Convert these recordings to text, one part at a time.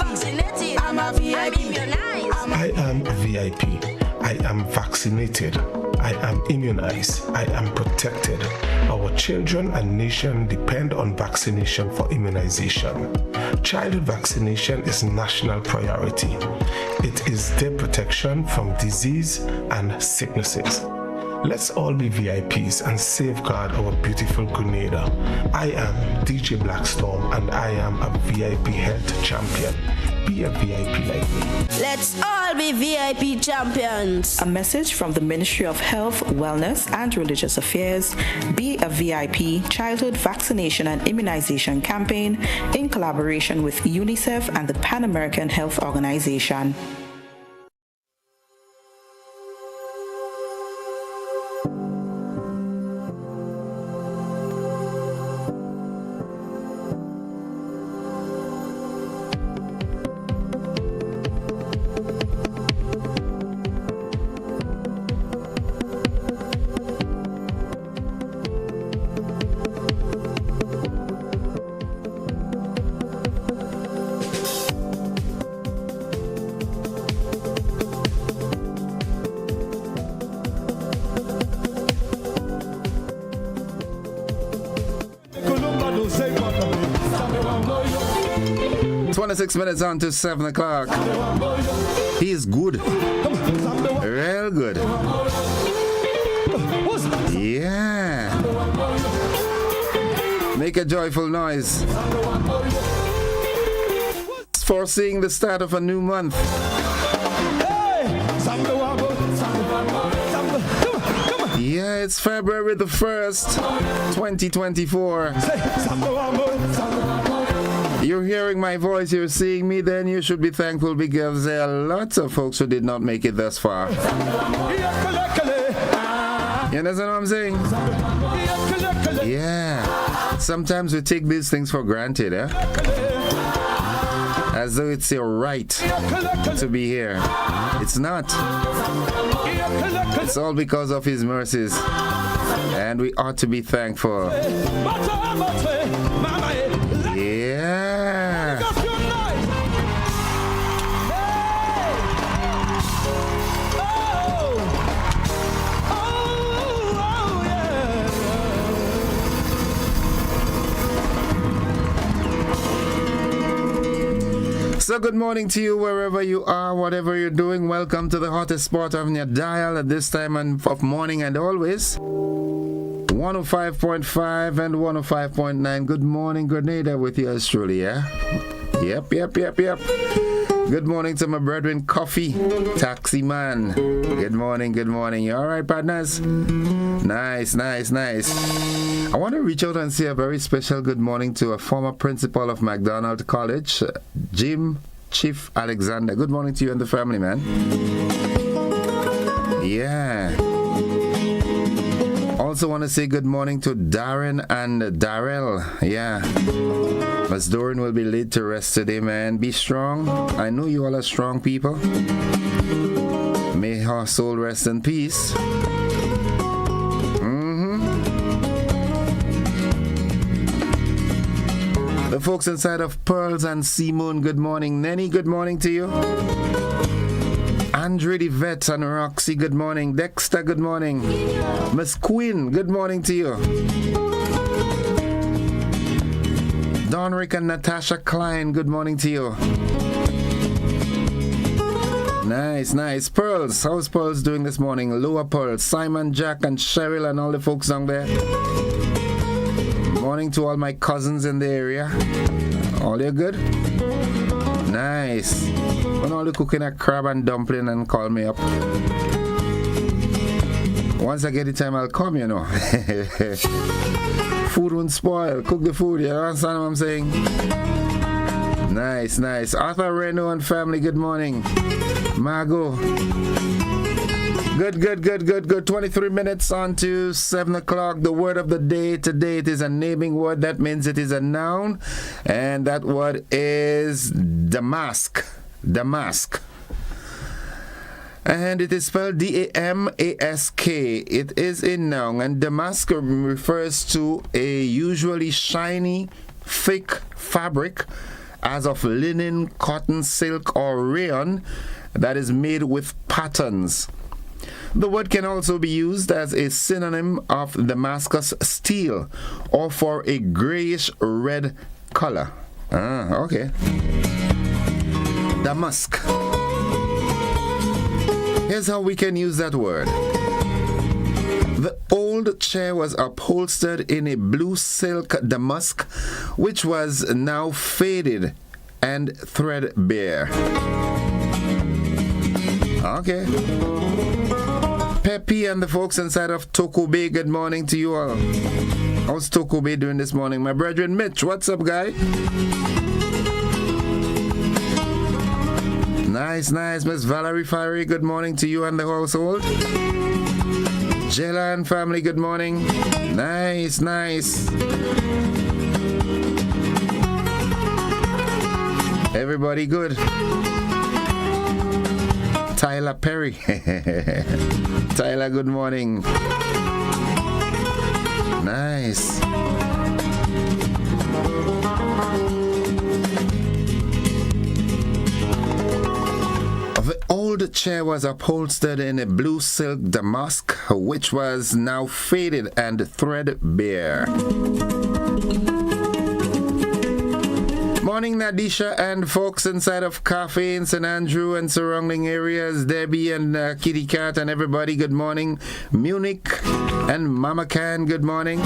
vaccinated. I'm a VIP. I'm immunized. I am VIP. I am vaccinated. I am immunized. I am protected. Our children and nation depend on vaccination for immunization. Childhood vaccination is national priority. It is their protection from disease and sicknesses. Let's all be VIPs and safeguard our beautiful Grenada. I am DJ Blackstorm and I am a VIP health champion. Be a VIP like me. Let's all be VIP champions. A message from the Ministry of Health, Wellness and Religious Affairs, Be a VIP Childhood Vaccination and Immunization Campaign in collaboration with UNICEF and the Pan American Health Organization. Minutes on to 7 o'clock. He's good. Real good. Yeah. Make a joyful noise. Foreseeing the start of a new month. Yeah, it's February the 1st, 2024. You're hearing my voice, you're seeing me, then you should be thankful because there are lots of folks who did not make it thus far. You understand what I'm saying? Yeah. Sometimes we take these things for granted, eh? As though it's your right to be here. It's not. It's all because of His mercies. And we ought to be thankful. Yeah. So good morning to you wherever you are, whatever you're doing. Welcome to the hottest spot on your dial at this time of morning and always. 105.5 and 105.9. Good morning, Grenada, with yours truly, yeah? Yep. Good morning to my brethren, Coffee, Taxi Man. Good morning. You all right, partners? Nice. I want to reach out and say a very special good morning to a former principal of McDonald College, Jim Chief Alexander. Good morning to you and the family, man. Yeah. Also want to say good morning to Darren and Darrell. Yeah. As Doran will be laid to rest today, man. Be strong. I know you all are strong people. May her soul rest in peace. The folks inside of Pearls and Simone, good morning. Nenny, good morning to you. Andre the Vet and Roxy, good morning. Dexter, good morning. Miss Quinn, good morning to you. Donrick and Natasha Klein, good morning to you. Nice. Pearls, how's Pearls doing this morning? Lower Pearls, Simon, Jack, and Cheryl, and all the folks down there. Morning to all my cousins in the area. All you good? Nice. When all the cooking a crab and dumpling and call me up. Once I get the time, I'll come, you know. Food won't spoil. Cook the food, you understand what I'm saying? Nice. Arthur Reno and family, good morning. Margot. Good. 23 minutes on to 7 o'clock. The word of the day today, it is a naming word. That means it is a noun. And that word is damask. And it is spelled Damask. It is a noun. And damask refers to a usually shiny, thick fabric as of linen, cotton, silk, or rayon that is made with patterns. The word can also be used as a synonym of Damascus steel or for a grayish red color. Okay. Damask. Here's how we can use that word. The old chair was upholstered in a blue silk damask, which was now faded and threadbare. Okay. Pepe and the folks inside of Toko Bay, good morning to you all. How's Toko Bay doing this morning? My brethren Mitch, what's up, guy? Nice. Miss Valerie Fiery, good morning to you and the household. Jella and family, good morning. Nice. Everybody good. Tyler Perry. Tyler, good morning. Nice. The old chair was upholstered in a blue silk damask, which was now faded and threadbare. Morning, Nadisha and folks inside of Cafe in St. Andrew and surrounding areas. Debbie and Kitty Cat and everybody, good morning. Munich and Mama Can, good morning.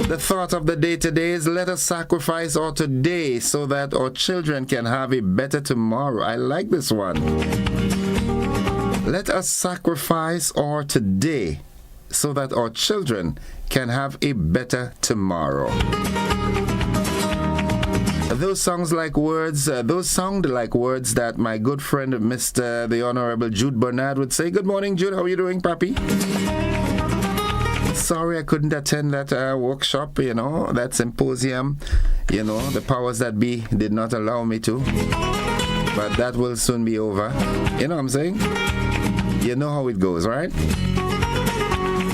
The thought of the day today is let us sacrifice our today so that our children can have a better tomorrow. I like this one. Let us sacrifice our today so that our children can have a better tomorrow. Those sound like words that my good friend Mr. the Honorable Jude Bernard would say. Good morning, Jude. How are you doing, Papi? Sorry I couldn't attend that workshop, that symposium. The powers that be did not allow me to. But that will soon be over. You know what I'm saying? You know how it goes, right?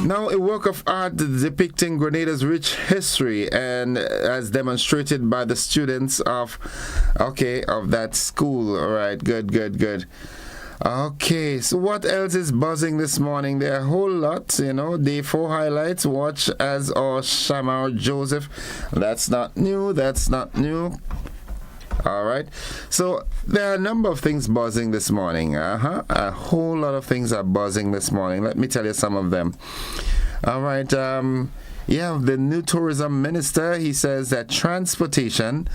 Now, a work of art depicting Grenada's rich history and as demonstrated by the students of that school. All right, good. Okay, so what else is buzzing this morning? There are a whole lot, Day 4 highlights. Watch as our Shamar Joseph. That's not new. All right, so there are a number of things buzzing this morning. A whole lot of things are buzzing this morning. Let me tell you some of them. All right, the new tourism minister, he says that transportation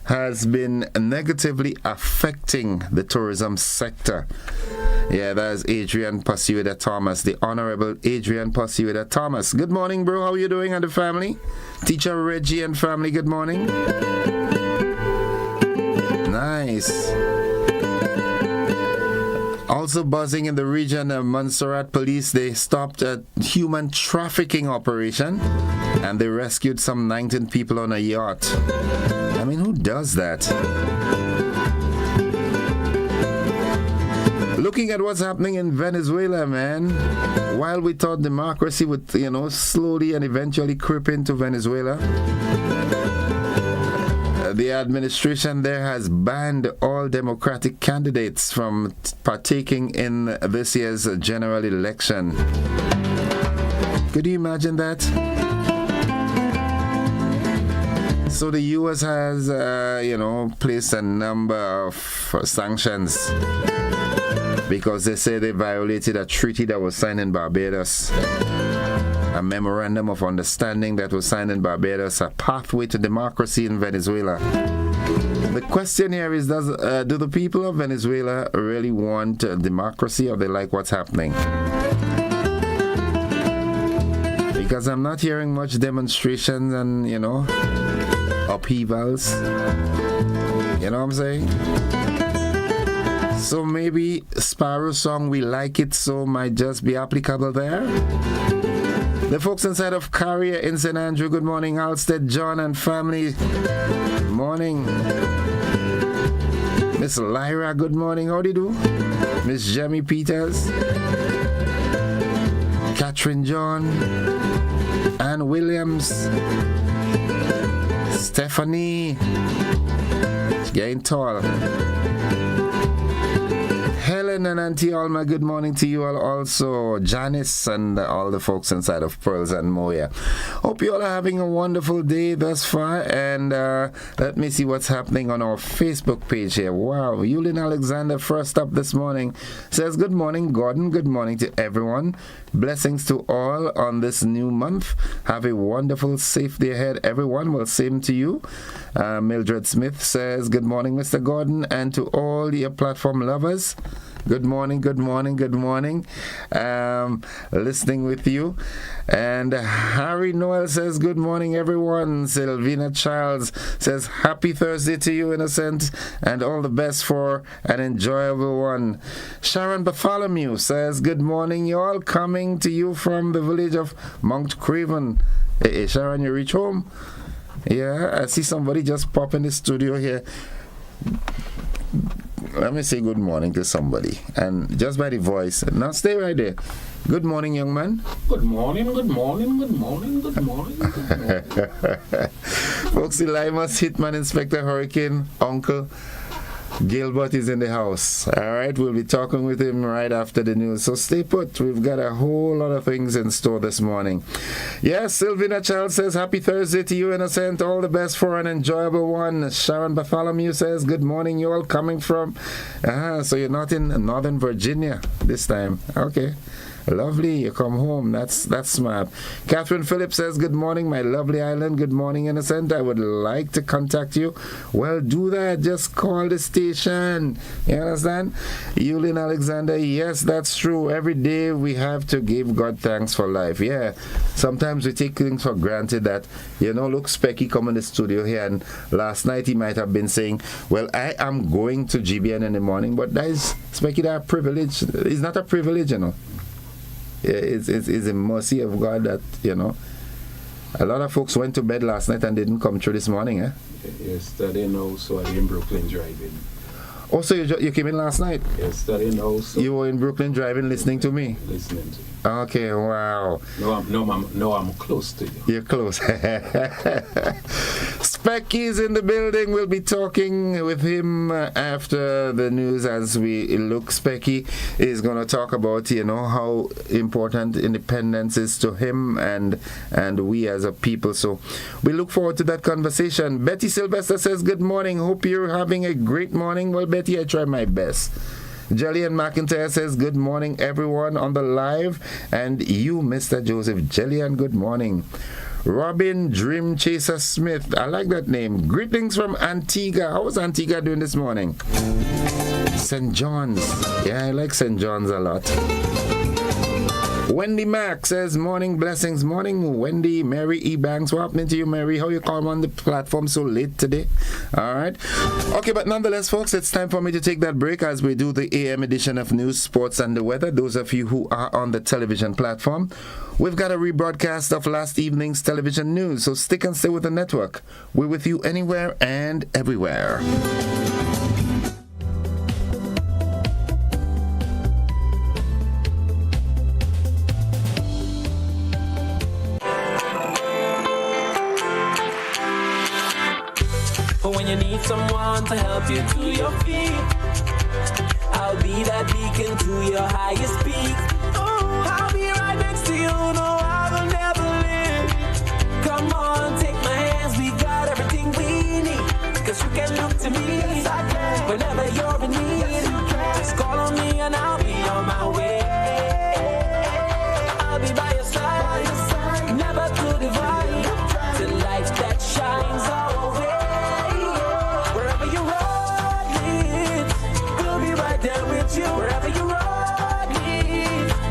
has been negatively affecting the tourism sector. Yeah, that's Adrian Pasueda Thomas, the Honorable Adrian Pasueda Thomas. Good morning, bro. How are you doing and the family? Teacher Reggie and family, good morning. Nice. Also buzzing in the region of Montserrat police, they stopped a human trafficking operation and they rescued some 19 people on a yacht. I mean, who does that? Looking at what's happening in Venezuela, man, while we thought democracy would, slowly and eventually creep into Venezuela, the administration there has banned all Democratic candidates from partaking in this year's general election. Could you imagine that? So the U.S. has, placed a number of sanctions because they say they violated a treaty that was signed in Barbados. A memorandum of understanding that was signed in Barbados, a pathway to democracy in Venezuela. The question here is, do the people of Venezuela really want democracy, or they like what's happening? Because I'm not hearing much demonstrations and, upheavals. You know what I'm saying? So maybe Sparrow's song, We Like It So, might just be applicable there. The folks inside of Carrier in St. Andrew, good morning. Halstead, John and family, morning. Miss Lyra, good morning. How do you do? Miss Jemmy Peters, Catherine John, Ann Williams, Stephanie, It's getting tall. Helen and Auntie Alma, good morning to you all also. Janice and all the folks inside of Pearls and Moya. Hope you all are having a wonderful day thus far. And let me see what's happening on our Facebook page here. Wow, Yulin Alexander, first up this morning, says, good morning, Gordon. Good morning to everyone. Blessings to all on this new month. Have a wonderful, safe day ahead, everyone. Well, same to you. Mildred Smith says, good morning, Mr. Gordon, and to all your platform lovers. Good morning, good morning, good morning. Listening with you. And Harry Noel says, good morning, everyone. Sylvina Charles says, happy Thursday to you, Innocent, and all the best for an enjoyable one. Sharon Bartholomew says, good morning, y'all. Coming to you from the village of Mount Craven. Hey, Sharon, you reach home? Yeah, I see somebody just pop in the studio here. Let me say good morning to somebody. And just by the voice. Now stay right there. Good morning, young man. Good morning, good morning, good morning, good morning, good morning. Folks, the Limas Hitman Inspector Hurricane Uncle Gilbert is in the house. All right, we'll be talking with him right after the news. So stay put. We've got a whole lot of things in store this morning. Yes, Sylvina Child says, happy Thursday to you, Innocent. All the best for an enjoyable one. Sharon Bartholomew says, good morning, you all coming from. So you're not in Northern Virginia this time. Okay. Lovely, you come home. That's smart. Catherine Phillips says, good morning, my lovely island. Good morning, Innocent. I would like to contact you. Well, do that. Just call the station. You understand? Yulin Alexander, yes, that's true. Every day we have to give God thanks for life. Yeah. Sometimes we take things for granted that, look, Specky come in the studio here, and last night he might have been saying, well, I am going to GBN in the morning, but that is, Specky, that a privilege. It's not a privilege, It's a mercy of God that, a lot of folks went to bed last night and didn't come through this morning, eh? Yesterday now, so I'm in Brooklyn driving. Oh, so you came in last night? Yesterday now, so you were in Brooklyn driving, listening to me? Listening to you. Okay, wow. No, I'm close to you. You're close. Specky's in the building. We'll be talking with him after the news as we look. Specky is going to talk about, how important independence is to him and we as a people. So we look forward to that conversation. Betty Sylvester says, good morning. Hope you're having a great morning. Well, Betty, I try my best. Jillian McIntyre says, good morning, everyone on the live. And you, Mr. Joseph. Jillian, good morning. Robin Dream Chaser Smith. I like that name. Greetings from Antigua. How was Antigua doing this morning? St. John's. Yeah, I like St. John's a lot. Wendy Mack says, morning blessings. Morning, Wendy. Mary E. Banks. What happening to you, Mary? How you come on the platform so late today? All right. Okay, but nonetheless, folks, it's time for me to take that break as we do the AM edition of News, Sports, and the Weather. Those of you who are on the television platform, we've got a rebroadcast of last evening's television news, so stick and stay with the network. We're with you anywhere and everywhere. When you need someone to help you to your feet, I'll be that beacon to your highest peak. Oh, I'll be right next to you, no, I will never leave. Come on, take my hands, we got everything we need. Cause you can look to me, whenever you're in need. Just call on me and I'll be on my way. I'll be by your side, never to divide. The light that shines our way. Wherever you ride me,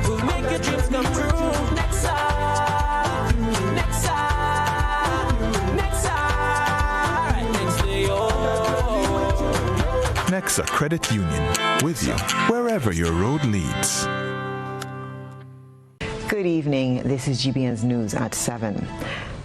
we'll make your dreams come true. Next side, next side, next side, next to you. Nexa Credit Union, with you wherever your road leads. Good evening. This is GBN's News at 7.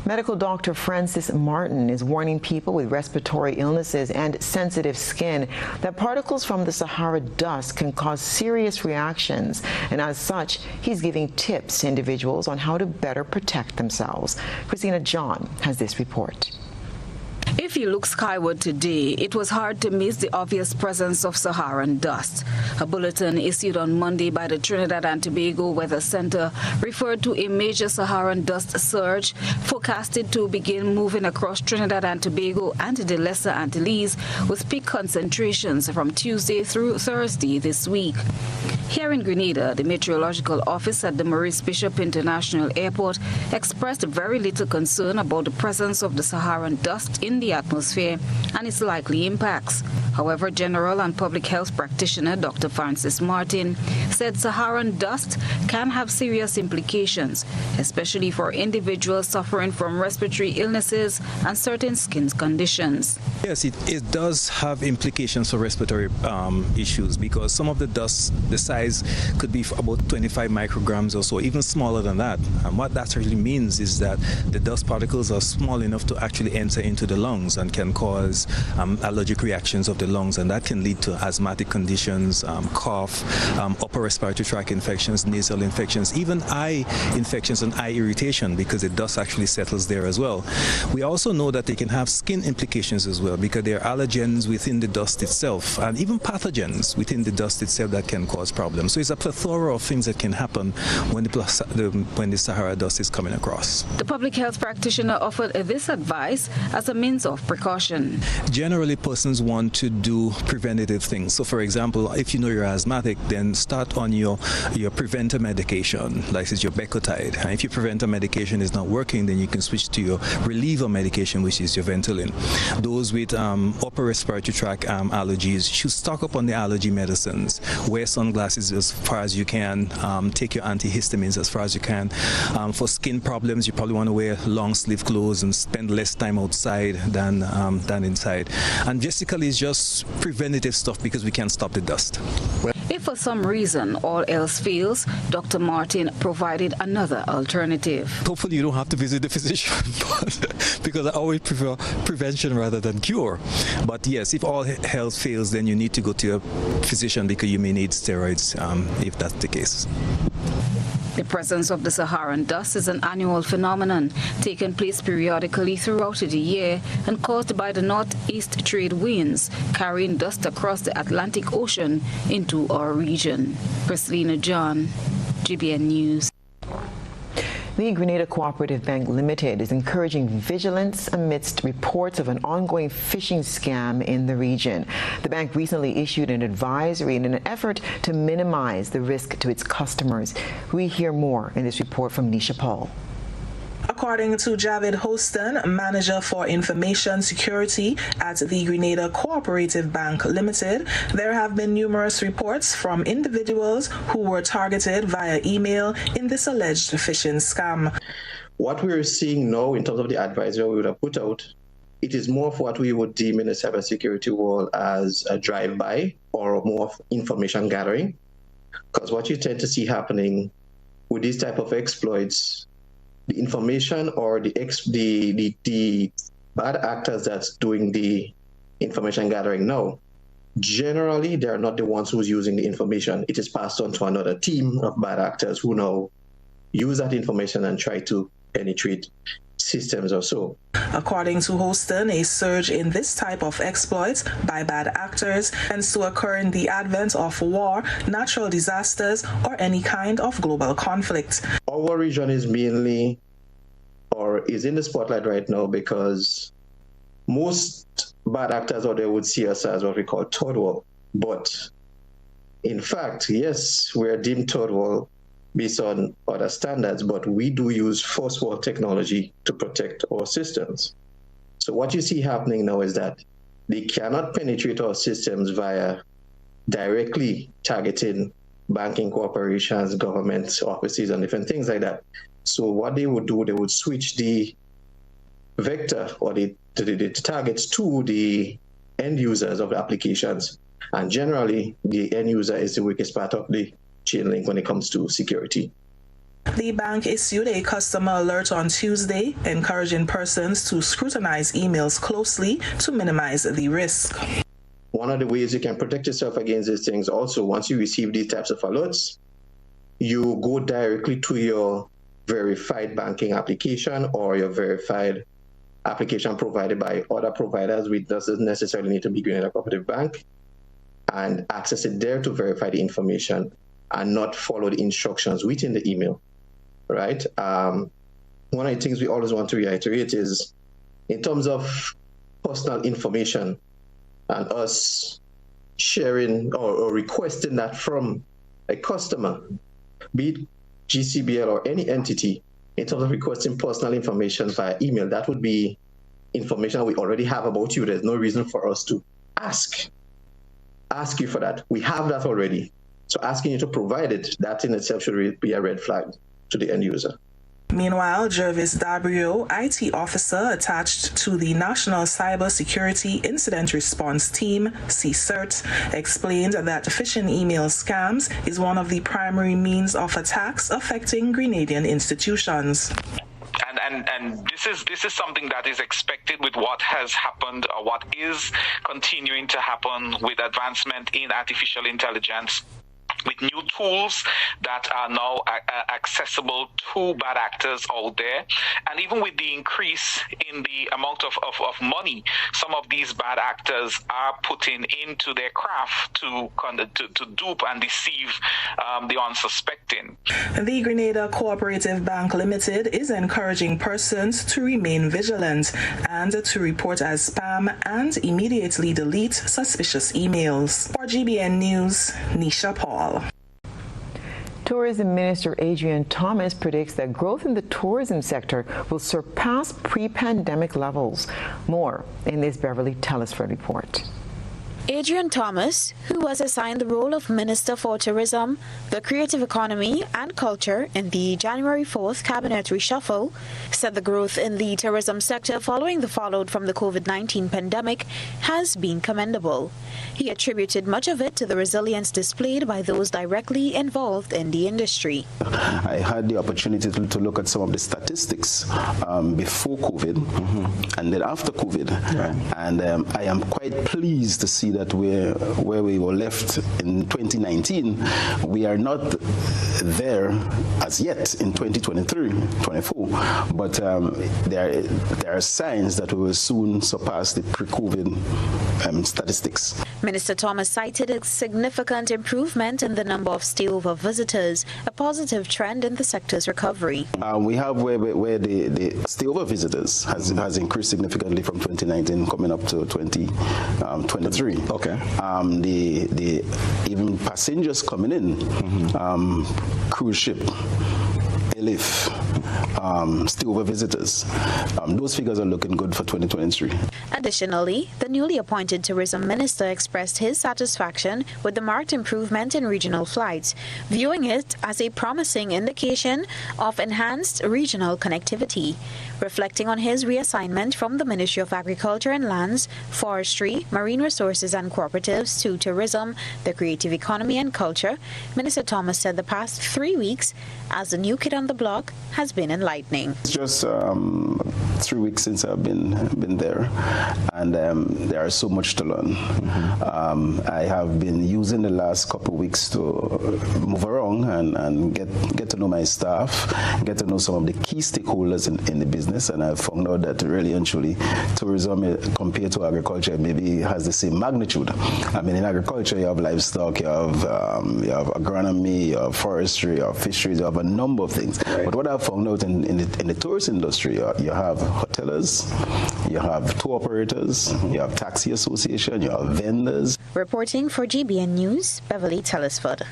Medical doctor Francis Martin is warning people with respiratory illnesses and sensitive skin that particles from the Sahara dust can cause serious reactions, and as such, he's giving tips to individuals on how to better protect themselves. Christina John has this report. If you look skyward today, it was hard to miss the obvious presence of Saharan dust. A bulletin issued on Monday by the Trinidad and Tobago Weather Center referred to a major Saharan dust surge forecasted to begin moving across Trinidad and Tobago and the Lesser Antilles with peak concentrations from Tuesday through Thursday this week. Here in Grenada, the meteorological office at the Maurice Bishop International Airport expressed very little concern about the presence of the Saharan dust in the atmosphere and its likely impacts. However, General and Public Health Practitioner Dr. Francis Martin said Saharan dust can have serious implications, especially for individuals suffering from respiratory illnesses and certain skin conditions. Yes, it does have implications for respiratory issues because some of the dust, the size could be about 25 micrograms or so, even smaller than that. And what that really means is that the dust particles are small enough to actually enter into the lungs and can cause allergic reactions of the lungs, and that can lead to asthmatic conditions, cough, upper respiratory tract infections, nasal infections, even eye infections and eye irritation because the dust actually settles there as well. We also know that they can have skin implications as well because there are allergens within the dust itself and even pathogens within the dust itself that can cause problems. So it's a plethora of things that can happen when the Sahara dust is coming across. The public health practitioner offered this advice as a means of precaution. Generally, persons want to do preventative things. So, for example, if you know you're asthmatic, then start on your preventer medication, like your Becotide. And if your preventer medication is not working, then you can switch to your reliever medication, which is your Ventolin. Those with upper respiratory tract allergies should stock up on the allergy medicines. Wear sunglasses as far as you can. Take your antihistamines as far as you can. For skin problems, you probably want to wear long sleeve clothes and spend less time outside than inside. And basically, it's just preventative stuff because we can't stop the dust. If for some reason all else fails, Dr. Martin provided another alternative. Hopefully you don't have to visit the physician because I always prefer prevention rather than cure. But yes, if all health fails, then you need to go to your physician because you may need steroids if that's the case. The presence of the Saharan dust is an annual phenomenon taking place periodically throughout the year and caused by the northeast trade winds carrying dust across the Atlantic Ocean into our region. Christina John, GBN News. The Grenada Cooperative Bank Limited is encouraging vigilance amidst reports of an ongoing phishing scam in the region. The bank recently issued an advisory in an effort to minimize the risk to its customers. We hear more in this report from Nisha Paul. According to Javid Hoston, Manager for Information Security at the Grenada Cooperative Bank Limited, there have been numerous reports from individuals who were targeted via email in this alleged phishing scam. What we're seeing now in terms of the advisory we would have put out, it is more of what we would deem in the cybersecurity world as a drive-by or more of information gathering. Because what you tend to see happening with these type of exploits, the information or the bad actors that's doing the information gathering now, generally they're not the ones who's using the information. It is passed on to another team of bad actors who now use that information and try to penetrate systems or so. According to Hoston, a surge in this type of exploits by bad actors tends to occur in the advent of war, natural disasters, or any kind of global conflict. Our region is mainly or is in the spotlight right now because most bad actors out there would see us as what we call third world. But in fact, yes, we are deemed third world based on other standards, but we do use first world technology to protect our systems. So what you see happening now is that they cannot penetrate our systems via directly targeting banking corporations, government offices, and different things like that. So what they would do, they would switch the vector or the targets to the end users of the applications. And generally, the end user is the weakest part of the chain link when it comes to security. The bank issued a customer alert on Tuesday, encouraging persons to scrutinize emails closely to minimize the risk. One of the ways you can protect yourself against these things also, once you receive these types of alerts, you go directly to your verified banking application or your verified application provided by other providers, which doesn't necessarily need to be Grenada Cooperative Bank, and access it there to verify the information and not follow the instructions within the email, right? One of the things we always want to reiterate is in terms of personal information and us sharing or requesting that from a customer, be it GCBL or any entity, in terms of requesting personal information via email, that would be information we already have about you. There's no reason for us to ask you for that. We have that already. So asking you to provide it, that in itself should be a red flag to the end user. Meanwhile, Jervis Dabrio, IT officer attached to the National Cybersecurity Incident Response Team, CSIRT, explained that phishing email scams is one of the primary means of attacks affecting Grenadian institutions. And this is something that is expected with what has happened or what is continuing to happen with advancement in artificial intelligence, with new tools that are now accessible to bad actors out there. And even with the increase in the amount of money some of these bad actors are putting into their craft to dupe and deceive the unsuspecting. The Grenada Cooperative Bank Limited is encouraging persons to remain vigilant and to report as spam and immediately delete suspicious emails. For GBN News, Nisha Paul. Tourism Minister Adrian Thomas predicts that growth in the tourism sector will surpass pre-pandemic levels. More in this Beverly Telesford report. Adrian Thomas, who was assigned the role of Minister for Tourism, the Creative Economy and Culture in the January 4th Cabinet reshuffle, said the growth in the tourism sector following the fallout from the COVID-19 pandemic has been commendable. He attributed much of it to the resilience displayed by those directly involved in the industry. I had the opportunity to look at some of the statistics before COVID and then after COVID. Right. And I am quite pleased to see that where we were left in 2019, we are not there as yet in 2023-24, but there are signs that we will soon surpass the pre-COVID statistics. Minister Thomas cited a significant improvement in the number of stay-over visitors, a positive trend in the sector's recovery. We have where the stay-over visitors has increased significantly from 2019 coming up to 2023. Okay. The even passengers coming in, cruise ship, airlift, stay-over visitors. Those figures are looking good for 2023. Additionally, the newly appointed tourism minister expressed his satisfaction with the marked improvement in regional flights, viewing it as a promising indication of enhanced regional connectivity. Reflecting on his reassignment from the Ministry of Agriculture and Lands, Forestry, Marine Resources and Cooperatives to Tourism, the Creative Economy and Culture, Minister Thomas said the past 3 weeks as the new kid on the block has been enlightening. It's just 3 weeks since I've been there, and there is so much to learn. I have been using the last couple of weeks to move around and get to know my staff, get to know some of the key stakeholders in the business, and I've found out that really and truly tourism compared to agriculture maybe has the same magnitude. I mean, in agriculture you have livestock, you have agronomy, you have forestry, you have fisheries, you have a number of things. Right. But what I've found out in the tourist industry, you have hotelers, you have tour operators, you have taxi association, you have vendors. Reporting for GBN News, Beverly Telesford.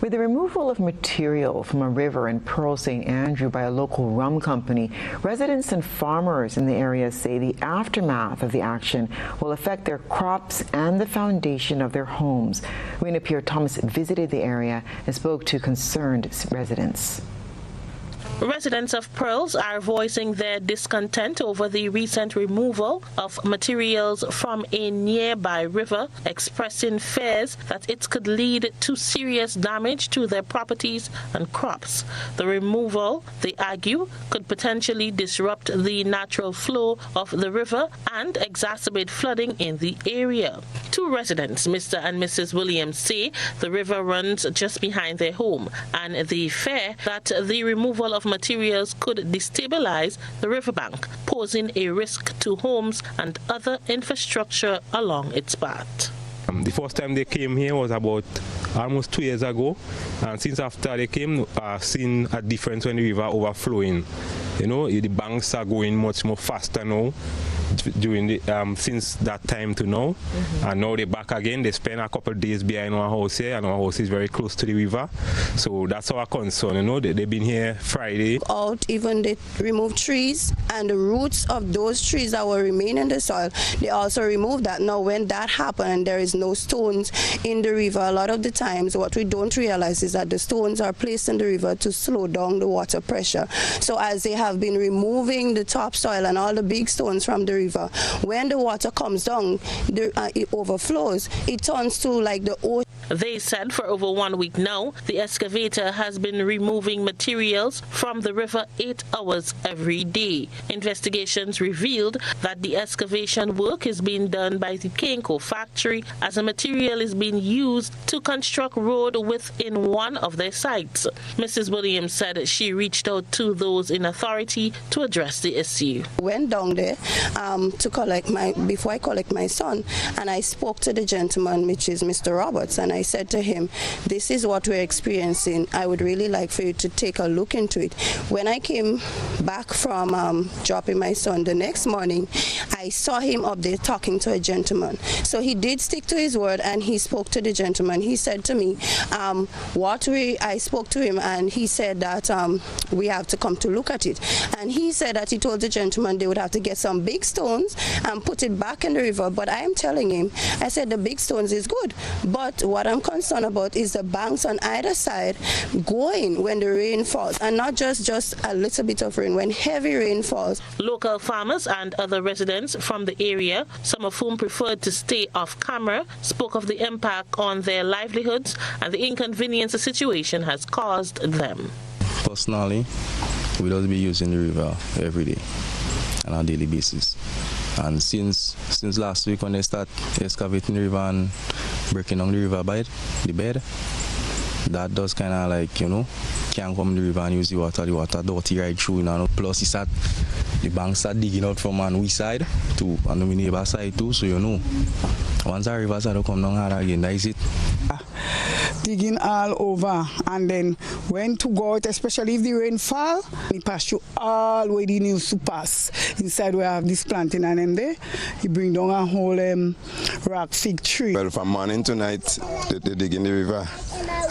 With the removal of material from a river in Pearl St. Andrew by a local rum company, residents and farmers in the area say the aftermath of the action will affect their crops and the foundation of their homes. Rena Pierre-Thomas visited the area and spoke to concerned residents. Residents of Pearls are voicing their discontent over the recent removal of materials from a nearby river, expressing fears that it could lead to serious damage to their properties and crops. The removal, they argue, could potentially disrupt the natural flow of the river and exacerbate flooding in the area. Two residents, Mr. and Mrs. Williams, say the river runs just behind their home, and they fear that the removal of materials could destabilize the riverbank, posing a risk to homes and other infrastructure along its path. The first time they came here was about almost 2 years ago, and since after they came, I've seen a difference when the river overflowing. You know, the banks are going much more faster now during the since that time to now, and now they're back again. They spend a couple of days behind our house here, and our house is very close to the river, so that's our concern. You know, they've been here Friday. Even they remove trees, and the roots of those trees that will remain in the soil, they also remove that. Now when that happens and there is no stones in the river, a lot of the times what we don't realize is that the stones are placed in the river to slow down the water pressure. So as they have been removing the topsoil and all the big stones from the river, when the water comes down, it overflows, it turns to like the ocean. They said for over 1 week now, the excavator has been removing materials from the river 8 hours every day. Investigations revealed that the excavation work is being done by the Kenko factory as a material is being used to construct road within one of their sites. Mrs. Williams said she reached out to those in authority to address the issue. Went down there before I collect my son, and I spoke to the gentleman, which is Mr. Roberts, and I said to him, this is what we're experiencing. I would really like for you to take a look into it. When I came back from dropping my son the next morning, I saw him up there talking to a gentleman. So he did stick to his word, and he spoke to the gentleman. He said to me, I spoke to him, and he said that we have to come to look at it. And he said that he told the gentleman they would have to get some big stones and put it back in the river. But I am telling him, I said the big stones is good, but what I'm concerned about is the banks on either side going when the rain falls, and not just a little bit of rain, when heavy rain falls. Local farmers and other residents from the area, some of whom preferred to stay off camera, spoke of the impact on their livelihoods and the inconvenience the situation has caused them. Personally, we don't be using the river every day on a daily basis. And since last week when they start excavating the river and breaking down the river the bed, that does kind of like, you know, can't come to the river and use the water dirty right through, you know. Plus the banks start digging out from on we side to on the neighbor side too, so you know, once the river start to come down hard again, that is it. Digging all over, and then when to go out, especially if the rain fall, he pass through all where the news to pass. Inside we have this planting and them there, he bring down a whole rock fig tree. Well, from morning to night, they dig in the river,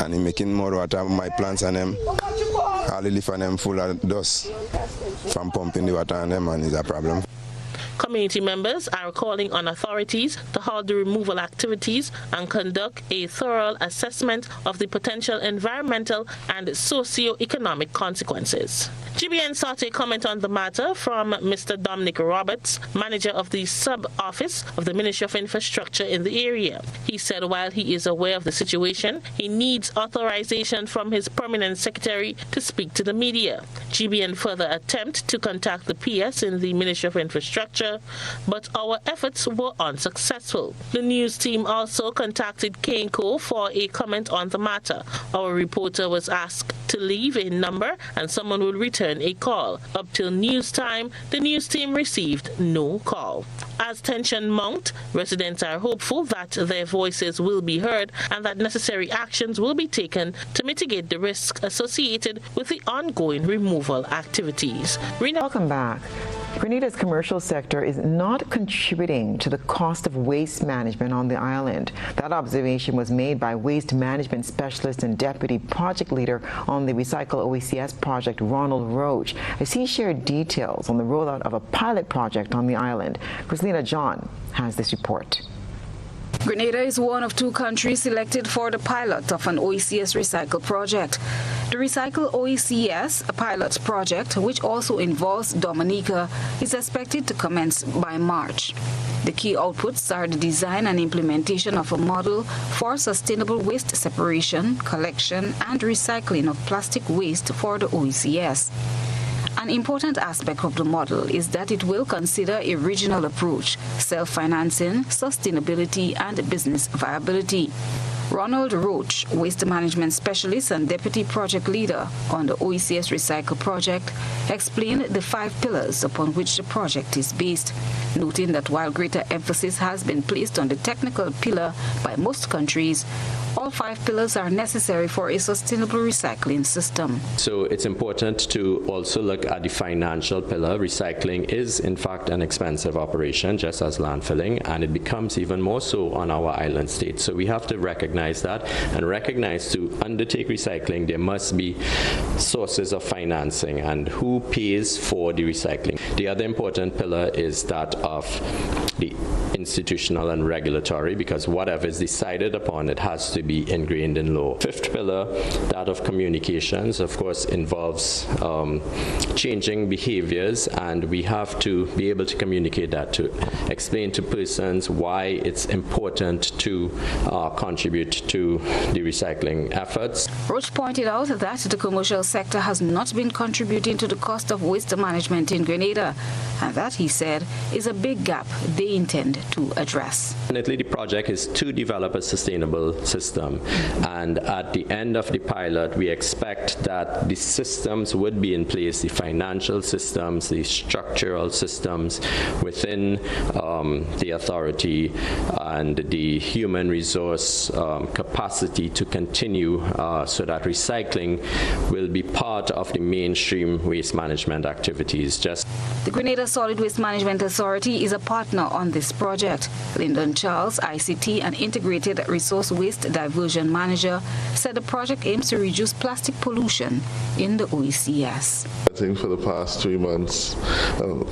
and he making more water on my plants and them. All the leaf and them full of dust from pumping the water on them, and it's a problem. Community members are calling on authorities to halt the removal activities and conduct a thorough assessment of the potential environmental and socio-economic consequences. GBN sought a comment on the matter from Mr. Dominic Roberts, manager of the sub-office of the Ministry of Infrastructure in the area. He said while he is aware of the situation, he needs authorization from his permanent secretary to speak to the media. GBN further attempt to contact the PS in the Ministry of Infrastructure, but our efforts were unsuccessful. The news team also contacted Kenko for a comment on the matter. Our reporter was asked to leave a number and someone will return a call. Up till news time, the news team received no call. As tension mounts, residents are hopeful that their voices will be heard and that necessary actions will be taken to mitigate the risk associated with the ongoing removal activities. Welcome back. Grenada's commercial sector is not contributing to the cost of waste management on the island. That observation was made by waste management specialist and deputy project leader on the Recycle OECS project, Ronald Roach, as he shared details on the rollout of a pilot project on the island. Christina John has this report. Grenada is one of 2 countries selected for the pilot of an OECS Recycle project. The Recycle OECS, a pilot project which also involves Dominica, is expected to commence by March. The key outputs are the design and implementation of a model for sustainable waste separation, collection, and recycling of plastic waste for the OECS. An important aspect of the model is that it will consider a regional approach, self-financing, sustainability, and business viability. Ronald Roach, waste management specialist and deputy project leader on the OECS Recycle project, explained the 5 pillars upon which the project is based, noting that while greater emphasis has been placed on the technical pillar by most countries, all 5 pillars are necessary for a sustainable recycling system. So it's important to also look at the financial pillar. Recycling is, in fact, an expensive operation, just as landfilling, and it becomes even more so on our island states. So we have to recognize that and recognize to undertake recycling, there must be sources of financing and who pays for the recycling. The other important pillar is that of the institutional and regulatory, because whatever is decided upon, it has to be ingrained in law. 5th pillar, that of communications, of course, involves changing behaviors, and we have to be able to communicate that, to explain to persons why it's important to contribute to the recycling efforts. Roach pointed out that the commercial sector has not been contributing to the cost of waste management in Grenada, and that, he said, is a big gap they intend to address. Definitely, the project is to develop a sustainable system, and at the end of the pilot, we expect that the systems would be in place, the financial systems, the structural systems within the authority, and the human resource capacity to continue so that recycling will be part of the mainstream waste management activities. The Grenada Solid Waste Management Authority is a partner on this project. Lyndon Charles, ICT and Integrated Resource Waste Diversion Manager, said the project aims to reduce plastic pollution in the OECS. I think for the past 3 months,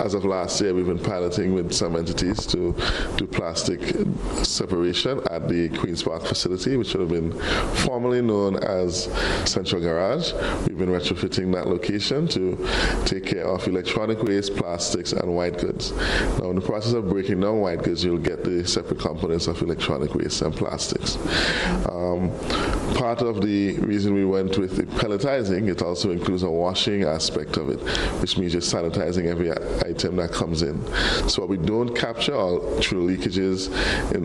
as of last year, we've been piloting with some entities to do plastic separation at the Queen's Park facility, which would have been formerly known as Central Garage. We've been retrofitting that location to take care of electronic waste, plastics, and white goods. Now, in the process of breaking down white goods, you'll get the separate components of electronic waste and plastics. Part of the reason we went with the pelletizing, it also includes a washing aspect of it, which means you're sanitizing every item that comes in. So what we don't capture all through leakages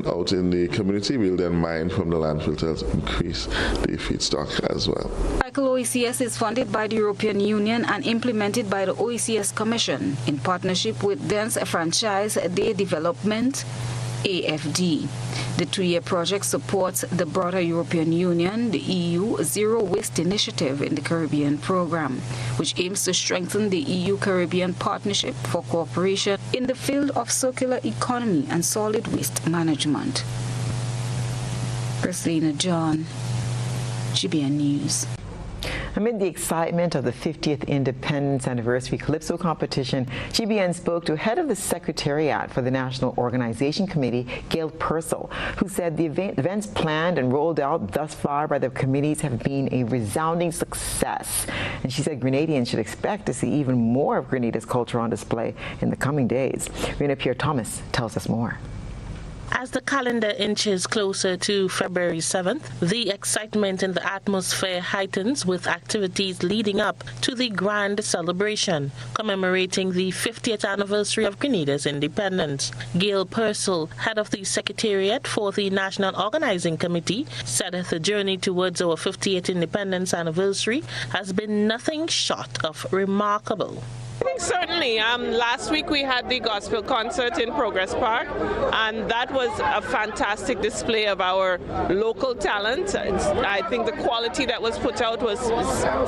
out in the community, we'll then mine from the landfill to increase the feedstock as well. Recycle OECS is funded by the European Union and implemented by the OECS Commission in partnership with Dance Franchise Day Development, AFD. The 2-year project supports the broader European Union, the EU Zero Waste Initiative in the Caribbean program, which aims to strengthen the EU-Caribbean partnership for cooperation in the field of circular economy and solid waste management. Christina John, GBN News. Amid the excitement of the 50th Independence Anniversary Calypso competition, GBN spoke to head of the Secretariat for the National Organization Committee, Gail Purcell, who said the events planned and rolled out thus far by the committees have been a resounding success. And she said Grenadians should expect to see even more of Grenada's culture on display in the coming days. Rena Pierre-Thomas tells us more. As the calendar inches closer to February 7th, the excitement in the atmosphere heightens with activities leading up to the grand celebration, commemorating the 50th anniversary of Grenada's independence. Gail Purcell, head of the Secretariat for the National Organizing Committee, said the journey towards our 50th independence anniversary has been nothing short of remarkable. I think certainly. Last week we had the gospel concert in Progress Park, and that was a fantastic display of our local talent. I think the quality that was put out was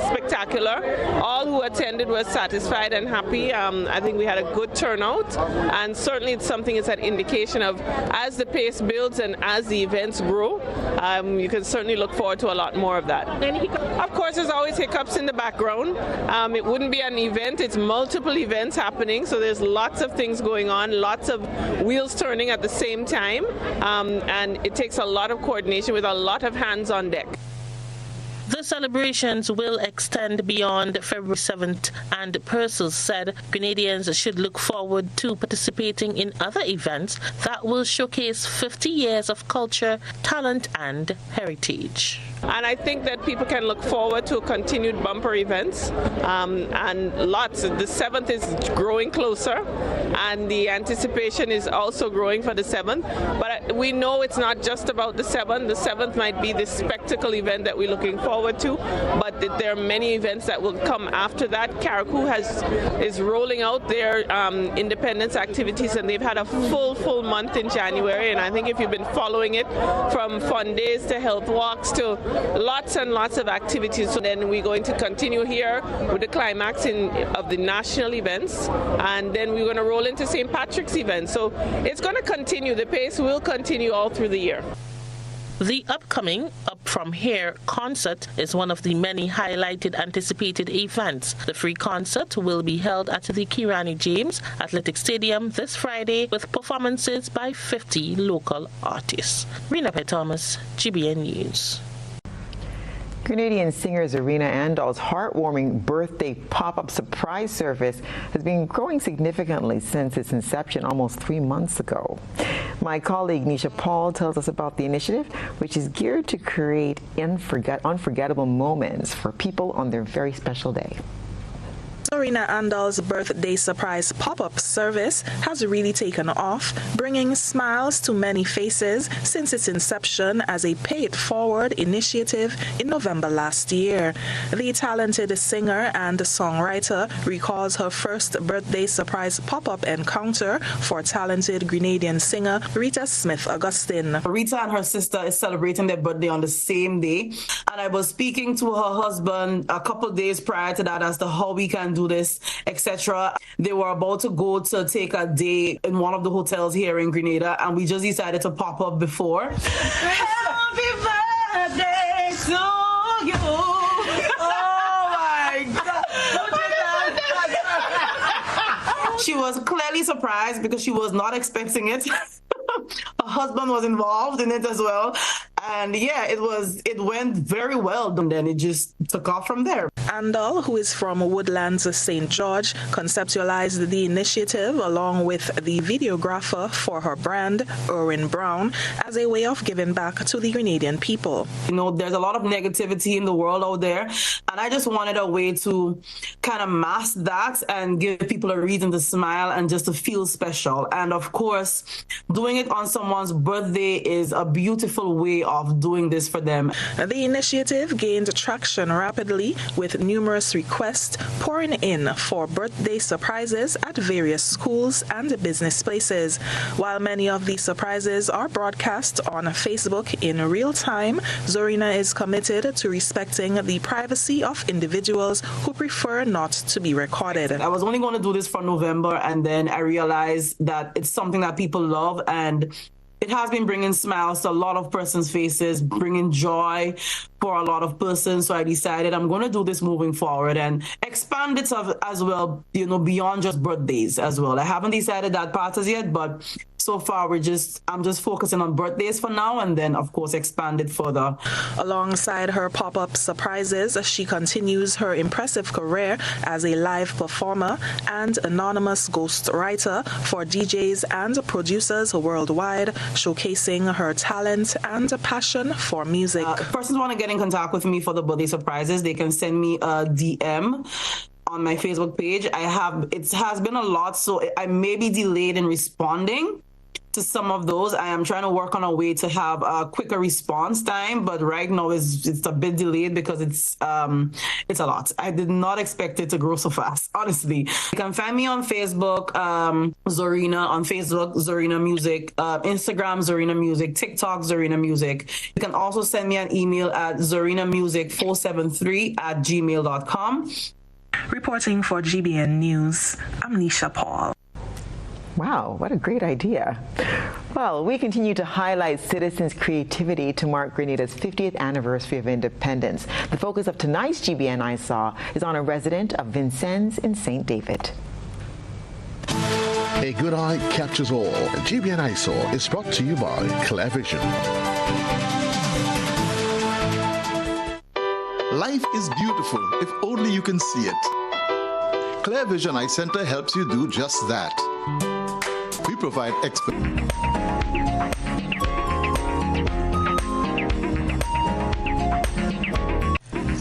spectacular. All who attended were satisfied and happy. I think we had a good turnout, and certainly it's something, it's an indication of as the pace builds and as the events grow, you can certainly look forward to a lot more of that. Of course, there's always hiccups in the background. It wouldn't be an event, it's multiple events happening, so there's lots of things going on, lots of wheels turning at the same time, and it takes a lot of coordination with a lot of hands on deck. The celebrations will extend beyond February 7th, and Purcell said Grenadians should look forward to participating in other events that will showcase 50 years of culture, talent, and heritage. And I think that people can look forward to continued bumper events, and lots. The 7th is growing closer, and the anticipation is also growing for the 7th. But we know it's not just about the 7th. The 7th might be the spectacle event that we're looking forward to, but there are many events that will come after that. Carriacou is rolling out their independence activities, and they've had a full month in January. And I think if you've been following it, from fun days to health walks to lots and lots of activities. So then we're going to continue here with the climax of the national events, and then we're going to roll into St. Patrick's event. So it's going to continue. The pace will continue all through the year. The upcoming Up From Here concert is one of the many highlighted anticipated events. The free concert will be held at the Kirani James Athletic Stadium this Friday with performances by 50 local artists. Rena P. Thomas, GBN News. Grenadian singer Zorina Andal's heartwarming birthday pop-up surprise service has been growing significantly since its inception almost 3 months ago. My colleague Nisha Paul tells us about the initiative, which is geared to create unforgettable moments for people on their very special day. Zorina Andal's birthday surprise pop-up service has really taken off, bringing smiles to many faces since its inception as a pay-it-forward initiative in November last year. The talented singer and songwriter recalls her first birthday surprise pop-up encounter for talented Grenadian singer Rita Smith Augustine. Rita and her sister is celebrating their birthday on the same day, and I was speaking to her husband a couple of days prior to that as to how we can do this, etc. They were about to go to take a day in one of the hotels here in Grenada, and we just decided to pop up before. Happy birthday to you. Oh my God. She was clearly surprised because she was not expecting it. Her husband was involved in it as well. And yeah, it went very well, and then it just took off from there. Andal, who is from Woodlands, St. George, conceptualized the initiative along with the videographer for her brand, Erwin Brown, as a way of giving back to the Grenadian people. You know, there's a lot of negativity in the world out there, and I just wanted a way to kind of mask that and give people a reason to smile and just to feel special. And of course, doing it on someone's birthday is a beautiful way of doing this for them. The initiative gained traction rapidly, with numerous requests pouring in for birthday surprises at various schools and business places. While many of these surprises are broadcast on Facebook in real time, Zorina is committed to respecting the privacy of individuals who prefer not to be recorded. I was only going to do this for November, and then I realized that it's something that people love, and it has been bringing smiles to a lot of persons' faces, bringing joy for a lot of persons. So I decided I'm going to do this moving forward and expand it as well, you know, beyond just birthdays as well. I haven't decided that part as yet, but so far I'm just focusing on birthdays for now, and then of course expand it further. Alongside her pop-up surprises, she continues her impressive career as a live performer and anonymous ghost writer for DJs and producers worldwide, showcasing her talent and passion for music. If persons want to get in contact with me for the birthday surprises, they can send me a DM on my Facebook page. It has been a lot, so I may be delayed in responding to some of those. I am trying to work on a way to have a quicker response time, but right now it's a bit delayed because it's a lot. I did not expect it to grow so fast, honestly. You can find me on Facebook, Zorina, on Facebook, Zorina Music, Instagram, Zorina Music, TikTok, Zorina Music. You can also send me an email at zorinamusic473@gmail.com. Reporting for GBN News, I'm Nisha Paul. Wow, what a great idea. Well, we continue to highlight citizens' creativity to mark Grenada's 50th anniversary of independence. The focus of tonight's GBN I Saw is on a resident of Vincennes in St. David. A good eye catches all. GBN I Saw is brought to you by Clear Vision. Life is beautiful if only you can see it. Clear Vision Eye Center helps you do just that. We provide expert.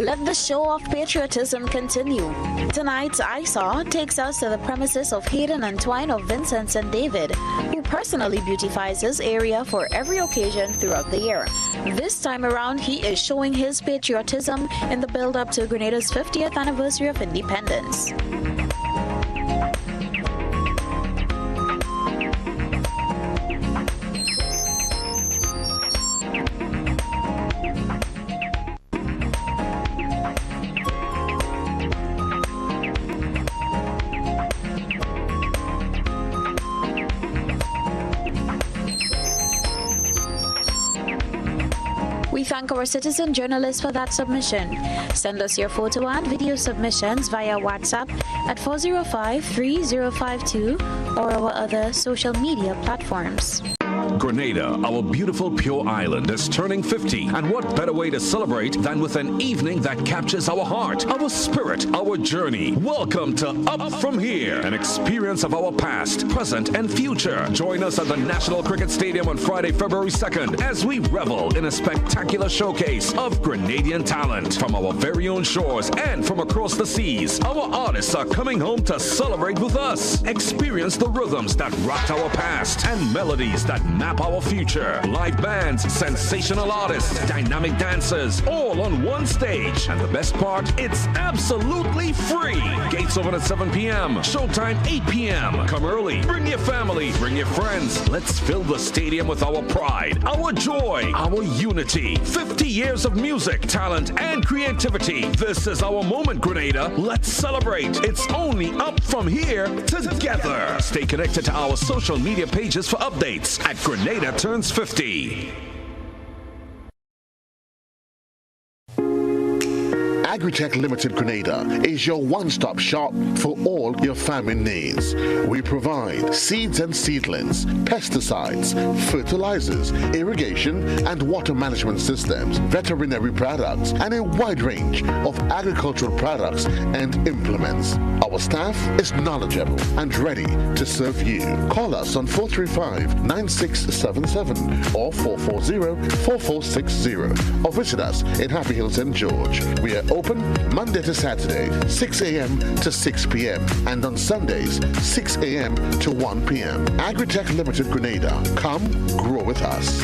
Let the show of patriotism continue. Tonight's I Saw takes us to the premises of Hayden and Twine of Vincent and David, who personally beautifies his area for every occasion throughout the year. This time around, he is showing his patriotism in the build-up to Grenada's 50th anniversary of independence. We thank our citizen journalists for that submission. Send us your photo and video submissions via WhatsApp at 405-3052 or our other social media platforms. Grenada, our beautiful pure island, is turning 50. And what better way to celebrate than with an evening that captures our heart, our spirit, our journey. Welcome to Up From Here, an experience of our past, present, and future. Join us at the National Cricket Stadium on Friday, February 2nd, as we revel in a spectacular showcase of Grenadian talent from our very own shores and from across the seas. Our artists are coming home to celebrate with us. Experience the rhythms that rocked our past and melodies that map our future. Live bands, sensational artists, dynamic dancers, all on one stage. And the best part, it's absolutely free. Gates open at 7 p.m. Showtime 8 p.m. Come early. Bring your family. Bring your friends. Let's fill the stadium with our pride, our joy, our unity. 50 years of music, talent, and creativity. This is our moment, Grenada. Let's celebrate. It's only up from here together. Stay connected to our social media pages for updates at Grenada Turns 50. Agritech Limited Grenada is your one-stop shop for all your farming needs. We provide seeds and seedlings, pesticides, fertilizers, irrigation and water management systems, veterinary products, and a wide range of agricultural products and implements. Our staff is knowledgeable and ready to serve you. Call us on 435-9677 or 440-4460 or visit us in Happy Hill, St. George. We are open Monday to Saturday, 6 a.m. to 6 p.m. and on Sundays, 6 a.m. to 1 p.m. Agritech Limited Grenada. Come grow with us.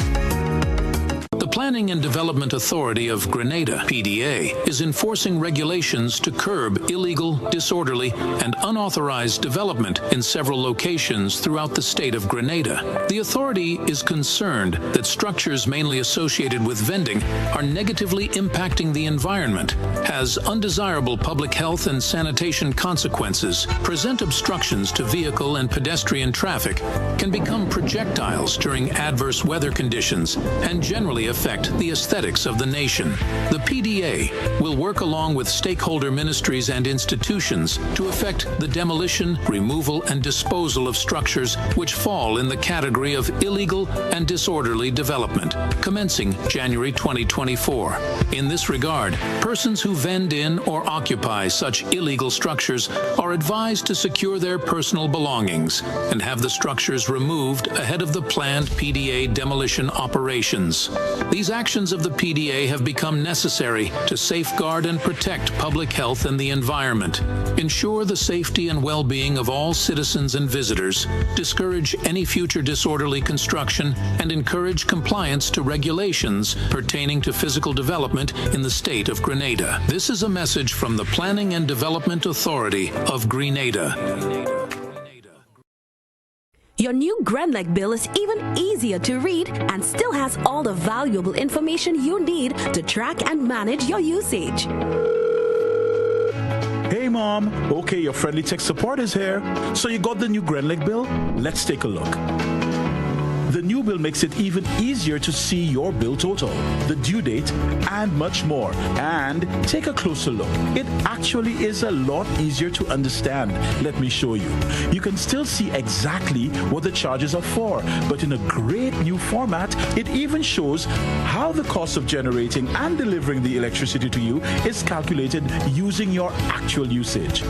The Planning and Development Authority of Grenada, PDA, is enforcing regulations to curb illegal, disorderly, and unauthorized development in several locations throughout the state of Grenada. The authority is concerned that structures mainly associated with vending are negatively impacting the environment, has undesirable public health and sanitation consequences, present obstructions to vehicle and pedestrian traffic, can become projectiles during adverse weather conditions, and generally affect the aesthetics of the nation. The PDA will work along with stakeholder ministries and institutions to effect the demolition, removal, and disposal of structures which fall in the category of illegal and disorderly development, commencing January 2024. In this regard, persons who vend in or occupy such illegal structures are advised to secure their personal belongings and have the structures removed ahead of the planned PDA demolition operations. These actions of the PDA have become necessary to safeguard and protect public health and the environment, ensure the safety and well-being of all citizens and visitors, discourage any future disorderly construction, and encourage compliance to regulations pertaining to physical development in the state of Grenada. This is a message from the Planning and Development Authority of Grenada. Your new GrenLeg bill is even easier to read and still has all the valuable information you need to track and manage your usage. Hey Mom, okay, your friendly tech support is here. So you got the new GrenLeg bill? Let's take a look. The new bill makes it even easier to see your bill total, the due date, and much more. And take a closer look. It actually is a lot easier to understand. Let me show you. You can still see exactly what the charges are for, but in a great new format, it even shows how the cost of generating and delivering the electricity to you is calculated using your actual usage.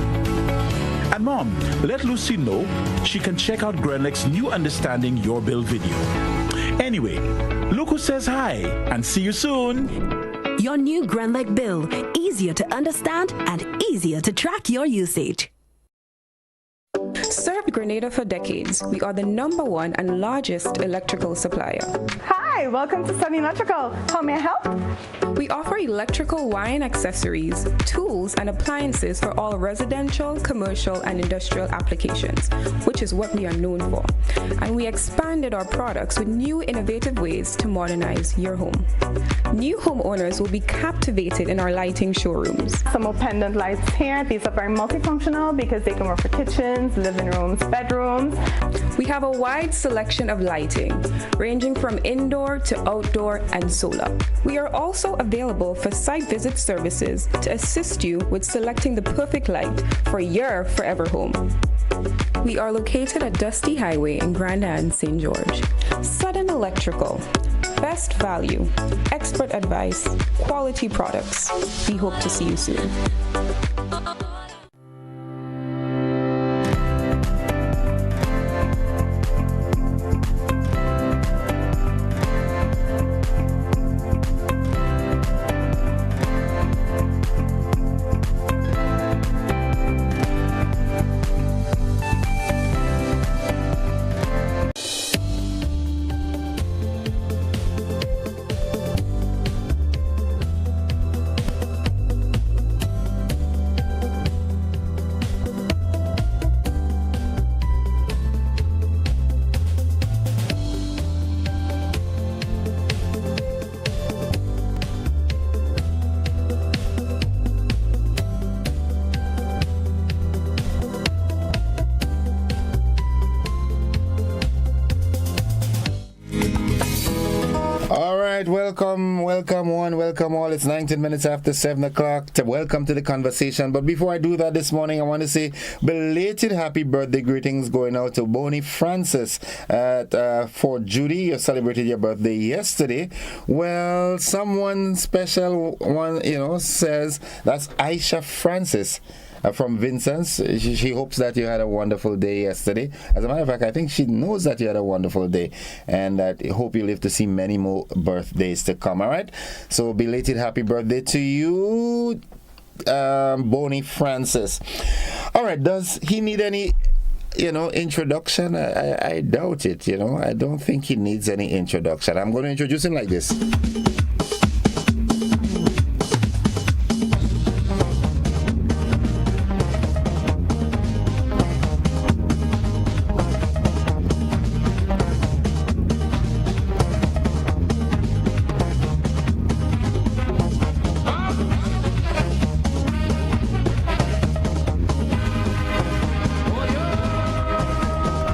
And Mom, let Lucy know she can check out GrenLeg's new Understanding Your Bill video. Anyway, look who says hi, and see you soon. Your new Grenlec bill, easier to understand and easier to track your usage. Served Grenada for decades, we are the #1 and largest electrical supplier. Hi, welcome to Sun Electrical. How may I help? We offer electrical wiring accessories, tools, and appliances for all residential, commercial, and industrial applications, which is what we are known for. And we expanded our products with new innovative ways to modernize your home. New homeowners will be captivated in our lighting showrooms. Some more pendant lights here. These are very multifunctional because they can work for kitchens, living rooms, bedrooms. We have a wide selection of lighting, ranging from indoor to outdoor and solar. We are also available for site visit services to assist you with selecting the perfect light for your forever home. We are located at Dusty Highway in Grenada, St. George. Sudden Electrical. Best value, expert advice, quality products. We hope to see you soon. Welcome all. It's 19 minutes after 7 o'clock. Welcome to the conversation. But before I do that this morning, I want to say belated happy birthday greetings going out to Bonnie Francis at Fort Judy. You celebrated your birthday yesterday. Well, someone special one, says that's Aisha Francis. From Vincent's. She hopes that you had a wonderful day yesterday. As a matter of fact, I think she knows that you had a wonderful day and that hope you live to see many more birthdays to come. All right. So belated happy birthday to you, Bonnie Francis. All right. Does he need any introduction? I doubt it. I don't think he needs any introduction. I'm going to introduce him like this.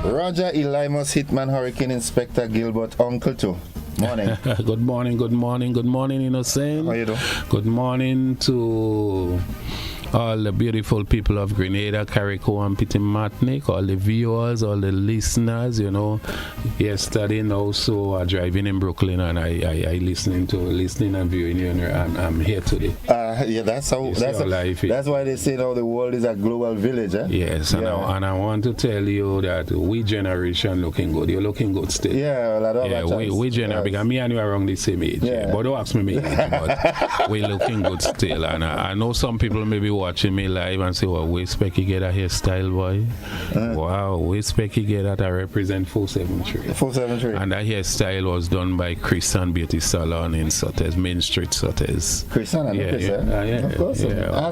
Roger Elimus, Hitman Hurricane Inspector Gilbert, Uncle too. Morning. Good morning, Innocent. How you doing? Good morning to all the beautiful people of Grenada, Carrico and Martinique, all the viewers, all the listeners, yesterday and also driving in Brooklyn and I listening and viewing you and I'm here today. That's why they say now the world is a global village, eh? Yes, and I want to tell you that we generation looking good. You're looking good still. Yeah, we generation, because me and you are around the same age. Yeah. But don't ask me my age, but we're looking good still. And I know some people may be watching me live and say, well, where Specky get a hairstyle, boy? Wow, where Specky get that? I represent 473. 473. And that hairstyle was done by Chris and Beauty Salon in Sotters, Main Street, Sotters. Chris and Chris, of course.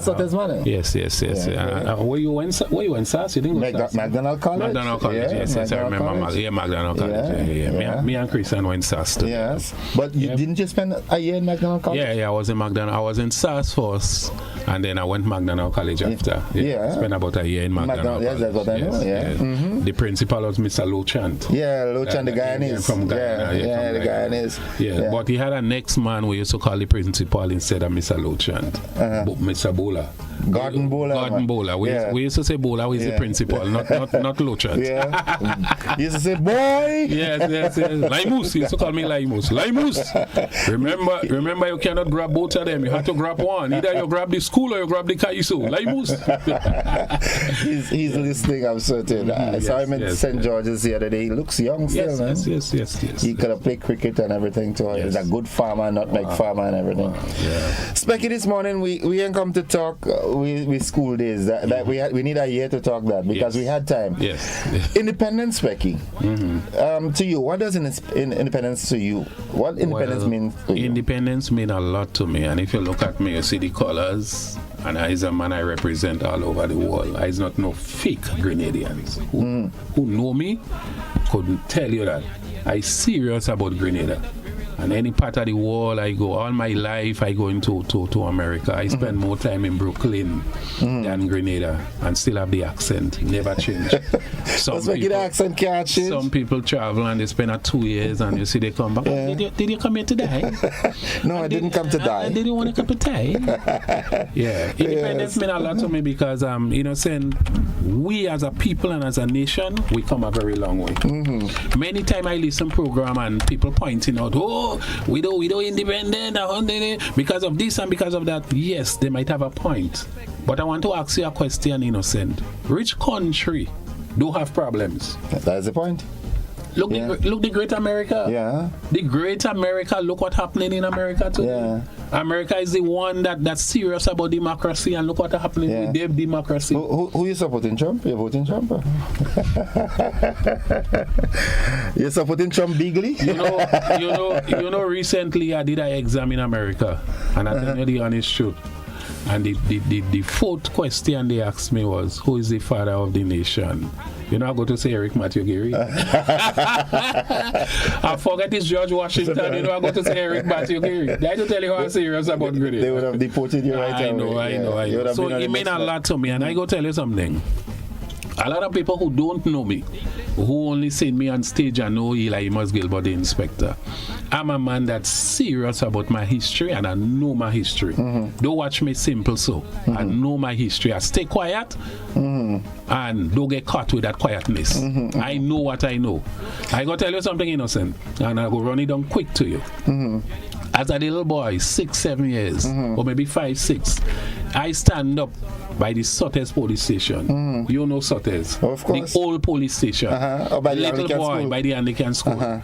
Sotters money. Yes. Where you went, SAS? You didn't go SAS? McDonald College. McDonald College, yes, I remember. McDonald College. Me and Chris and went SAS too. Yes. But you didn't just spend a year in McDonald College? Yeah, I was in McDonald. I was in SAS first, and then I went to McDonald College after. Spent about a year in McDonald. Yes, that's what I know. Mm-hmm. The principal was Mr. Lochant. Yeah, Lochant, the Guyanese. From Guyana. The Guyanese. Yeah, but he had a next man we used to call the principal instead of Mr. Lochant. Mr. Bowler. Gordon Bowler. We used to say Bowler was the principal, not Lochant. Yeah. You used to say, boy. Yes. Limus. He used to call me Limus. Remember, you cannot grab both of them. You have to grab one. Either you grab the school or you grab the Kaiso, Laimus. he's listening, I'm certain. I saw him in St. George's the other day. He looks young still, man. Yes. He could have played cricket and everything too. He's a good farmer, nutmeg farmer and everything. Specky, this morning we ain't come to talk with school days. That we need a year to talk that because we had time. Yes. Independence, Specky. To you, what does independence to you? What independence means to you? Independence means a lot to me, and if you look at me, you see the colors, and I is a man I represent all over the world. I is not no fake Grenadians who know me could tell you that I serious about Grenada. And any part of the world I go, all my life I go into to America. I spend more time in Brooklyn than Grenada and still have the accent, never change. Some people travel and they spend 2 years and you see they come back. Did you come here to die? No, I didn't come to die. Did you want a cup of tea? Independence means a lot to me because saying we as a people and as a nation, we come a very long way. Many times I listen program and people pointing out, we don't independent because of this and because of that. Yes, they might have a point. But I want to ask you a question, Innocent. Which country do have problems? That's the point. Look the Great America. Yeah. The Great America, look what's happening in America today. Yeah. America is the one that's serious about democracy, and look what's happening with their democracy. Who you supporting, Trump? You're voting Trump? You're supporting Trump bigly? Recently I did an exam in America, and I tell you the honest truth. And the fourth question they asked me was, who is the father of the nation? I go to say Eric Matthew Geary. I forget it's George Washington. I go to say Eric Matthew Geary. I to tell you how I'm serious about Grenada. They would have deported you right away. I know. So it means a lot to me, and I go tell you something. A lot of people who don't know me, who only seen me on stage and know Eli Gilbert, the inspector. I'm a man that's serious about my history and I know my history. Don't watch me simple so. I know my history. I stay quiet and don't get caught with that quietness. I know what I know. I go tell you something, Innocent, and I go run it down quick to you. As a little boy, 6-7 years, or maybe 5-6, I stand up by the Sotters police station. You know Sotters? Of course. The old police station. Or by the little Anglican boy school. By the Anglican school.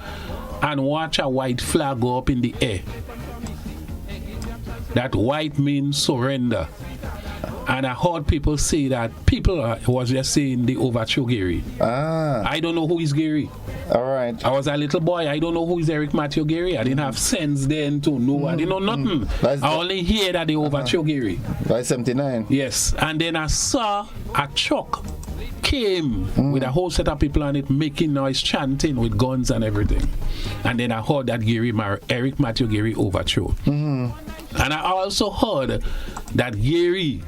And watch a white flag go up in the air. That white means surrender. And I heard people say that was just saying the overthrow Geary. I don't know who is Geary. All right. I was a little boy. I don't know who is Eric Matthew Geary. I didn't have sense then to know. I didn't know nothing. I only hear that they overthrow Geary. By 79. Yes. And then I saw a truck came with a whole set of people on it making noise, chanting with guns and everything. And then I heard that Eric Matthew Geary overthrow. And I also heard that Geary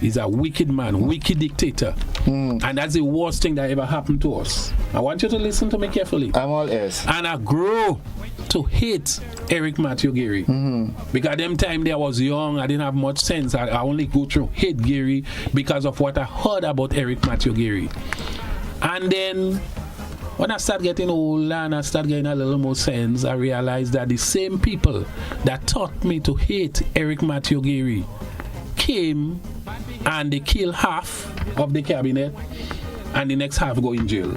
is a wicked man, wicked dictator. And that's the worst thing that ever happened to us. I want you to listen to me carefully. I'm all ears. And I grew to hate Eric Matthew Geary. Because them time there I was young, I didn't have much sense. I only go through hate Geary because of what I heard about Eric Matthew Geary. And then when I start getting older and I start getting a little more sense, I realized that the same people that taught me to hate Eric Matthew Geary came and they killed half of the cabinet and the next half go in jail.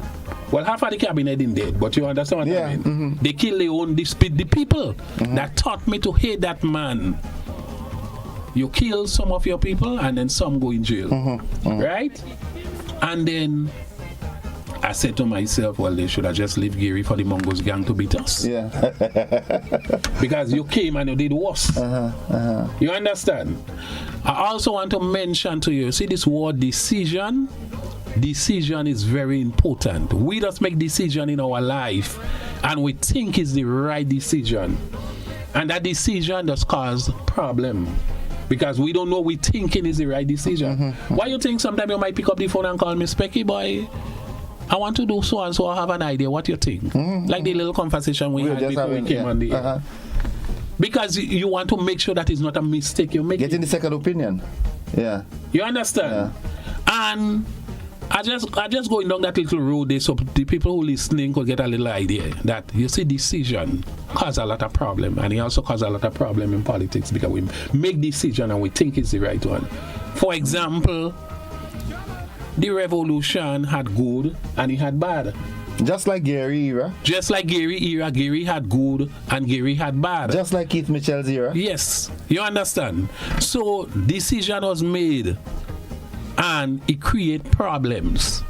Well, half of the cabinet in dead, but you understand what I mean? They kill their own, the people that taught me to hate that man. You kill some of your people and then some go in jail. Right? And then I said to myself, well, they should have just left Geary for the Mongoose gang to beat us. Because you came and you did worse. You understand? I also want to mention to you, see this word decision? Decision is very important. We just make decision in our life and we think it's the right decision. And that decision does cause problem. Because we don't know we thinking is the right decision. Why you think sometimes you might pick up the phone and call me, Specky boy, I want to do so and so, I have an idea. What you think? Like the little conversation we had before we came on the air. Because you want to make sure that it's not a mistake you're making. Getting the second opinion. Yeah. You understand? And I just going down that little road there so the people who listening could get a little idea that you see decision cause a lot of problem, and it also cause a lot of problem in politics because we make decision and we think it's the right one. For example, the revolution had good and it had bad. Just like Gary era. Just like Gary era, Gary had good and Gary had bad. Just like Keith Mitchell's era. Yes, you understand. So decision was made and it create problems,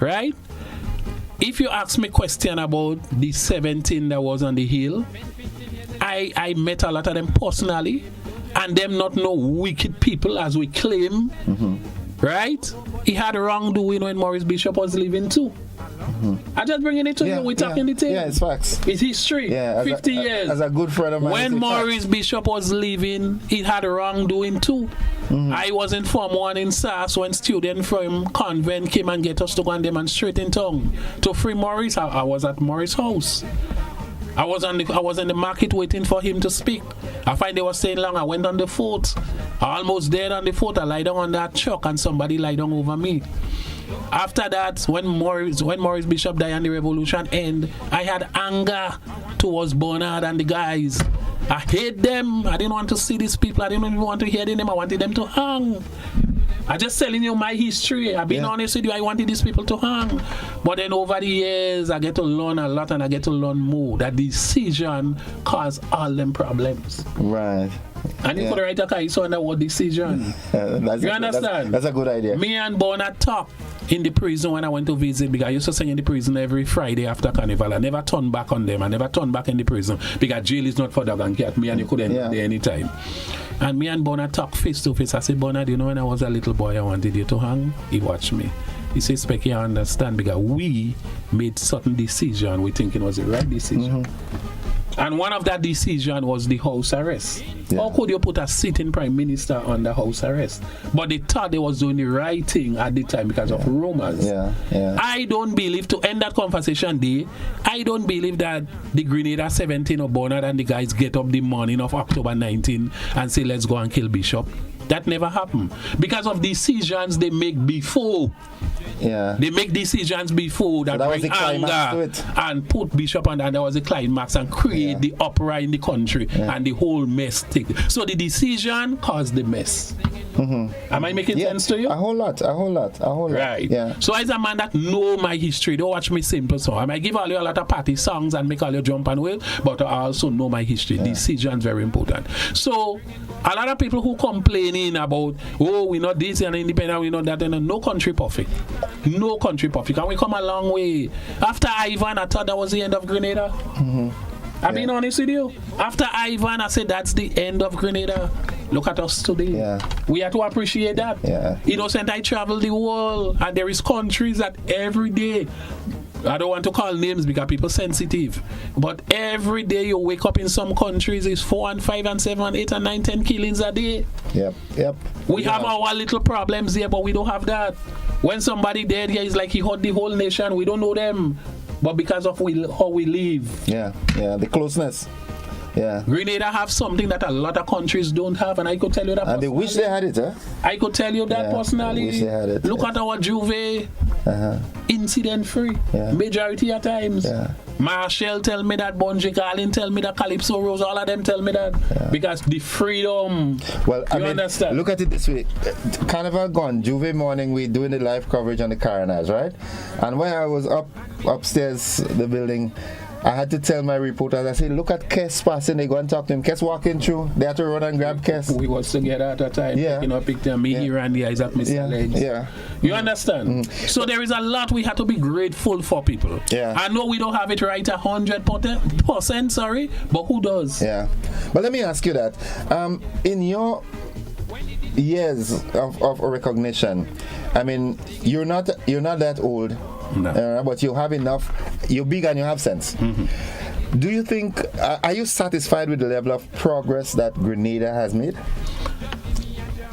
right? If you ask me question about the 17 that was on the hill, I met a lot of them personally, and them not know wicked people as we claim, right? He had wrongdoing when Maurice Bishop was living too. I just bringing it to you. We're talking the thing. Yeah, it's facts. It's history. Yeah, 50 years. As a good friend of mine. When Maurice Bishop was living, he had wrongdoing too. I was in Form 1 in SAS when students from convent came and get us to go and demonstrate in town to free Maurice. I was at Maurice's house. I was in the market waiting for him to speak. I find they were staying long. I went on the fort. I almost dead on the fort. I lie down on that truck and somebody lie down over me. After that, when Maurice Bishop died and the revolution ended, I had anger towards Bernard and the guys. I hate them. I didn't want to see these people. I didn't even want to hear them. I wanted them to hang. I'm just telling you my history. I've been honest with you. I wanted these people to hang. But then over the years, I get to learn a lot and I get to learn more. That decision caused all them problems. Right. And you could write a case on that word decision. You understand? That's a good idea. Me and Bernard talk in the prison when I went to visit, because I used to sing in the prison every Friday after Carnival. I never turned back on them. I never turned back in the prison because jail is not for dog and cat. Me and you could enter there anytime. And me and Bernard talk face to face. I said, Bernard, you know, when I was a little boy, I wanted you to hang. He watched me. He said, Specky, you understand, because we made certain decision we think it was the right decision. And one of that decision was the house arrest. How could you put a sitting prime minister under house arrest? But they thought they was doing the right thing at the time because of rumors. I don't believe, to end that conversation day, I don't believe that the Grenada 17 or Bernard and the guys get up the morning of October 19 and say, let's go and kill Bishop. That never happened because of decisions they make before. They make decisions before that bring anger and put Bishop on, and there was a climax and create the uproar in the country and the whole mess thing. So the decision caused the mess. Am I making sense to you? A whole lot. Right. So as a man that know my history, don't watch me simple song. I might give all you a lot of party songs and make all you jump and wail, but I also know my history. Decisions very important. So a lot of people who complaining about, oh, we're not this and independent, we're not that, and no country perfect. No country perfect. And we come a long way. After Ivan, I thought that was the end of Grenada. I've been honest with you. After Ivan, I said that's the end of Grenada. Look at us today. We have to appreciate that. Innocent, I travel the world, and there is countries that every day, I don't want to call names because people sensitive, but every day you wake up in some countries is 4 and 5 and 7 and 8 and 9, 10 killings a day. We have our little problems here, but we don't have that. When somebody dead here, it's like he hurt the whole nation. We don't know them, but because of how we live. The closeness. Grenada have something that a lot of countries don't have, and I could tell you that. And they wish they had it, I could tell you that personally. Wish they had it. Look at our Juve, incident free, majority of times. Marshall tell me that, Bunji Garlin tell me that, Calypso Rose, all of them tell me that, because the freedom. Well, I mean, understand? Look at it this way. Carnival gone, Juve morning, we doing the live coverage on the coroners, right? And when I was upstairs the building, I had to tell my reporters, I said, look at Kes passing, they go and talk to him. Kes walking through, they had to run and grab Kes. We was together at a time, picking up picture, me here and the eyes at Mr. Legs. You understand? So there is a lot we have to be grateful for, people. I know we don't have it right 100%, sorry, but who does? But let me ask you that. In your years of recognition, I mean, you're not that old. But you have enough, you're big and you have sense. Do you think, are you satisfied with the level of progress that Grenada has made?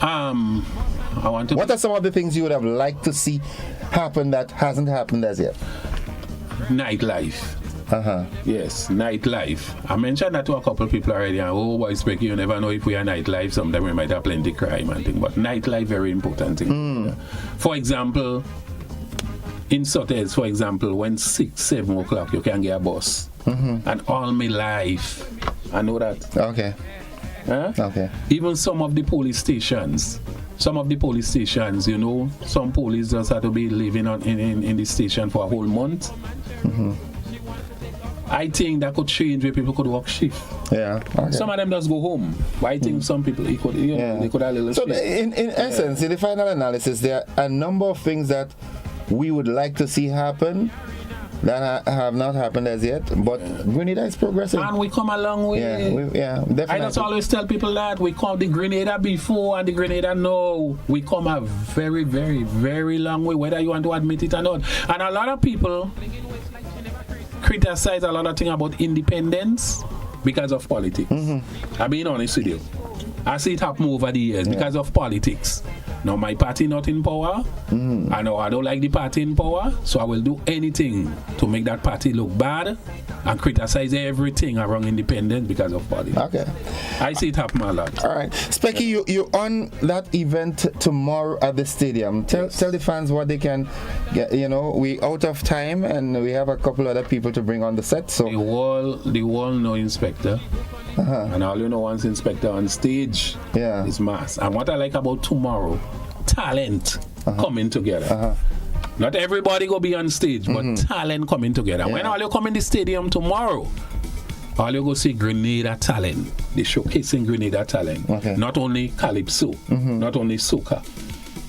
What are some of the things you would have liked to see happen that hasn't happened as yet? Nightlife. Yes, nightlife. I mentioned that to a couple of people already, and boys, you never know if we are nightlife. Sometimes we might have plenty of crime and things, but nightlife, very important thing. For example, in Sotters, for example, when 6, 7 o'clock, you can get a bus. And all my life, I know that. Okay. Even some of the police stations, some of the police stations, you know, some police just have to be living in the station for a whole month. Mm-hmm. I think that could change where people could work shift. Yeah. Okay. Some of them just go home. But I think some people, they could have a little So shift. in essence, in the final analysis, there are a number of things that we would like to see happen that have not happened as yet, but Grenada is progressing. And we come a long way. Yeah, definitely. I just always tell people that we come the Grenada before and the Grenada now. We come a very, very, very long way, whether you want to admit it or not. And a lot of people criticize a lot of things about independence because of politics. Mm-hmm. I'm being honest with you. I see it happen over the years because of politics. Now my party not in power. I know I don't like the party in power, so I will do anything to make that party look bad and criticize everything around independence because of politics. Okay. I see it happen a lot. All right. Specky, you're on that event tomorrow at the stadium. Tell the fans what they can get. You know, we out of time and we have a couple other people to bring on the set. So the wall no inspector. And all you know once inspector on stage is mass. And what I like about tomorrow, talent coming together. Not everybody go be on stage, but talent coming together. When all you come in the stadium tomorrow, all you go see Grenada talent. They showcasing Grenada talent. Not only calypso, not only soca,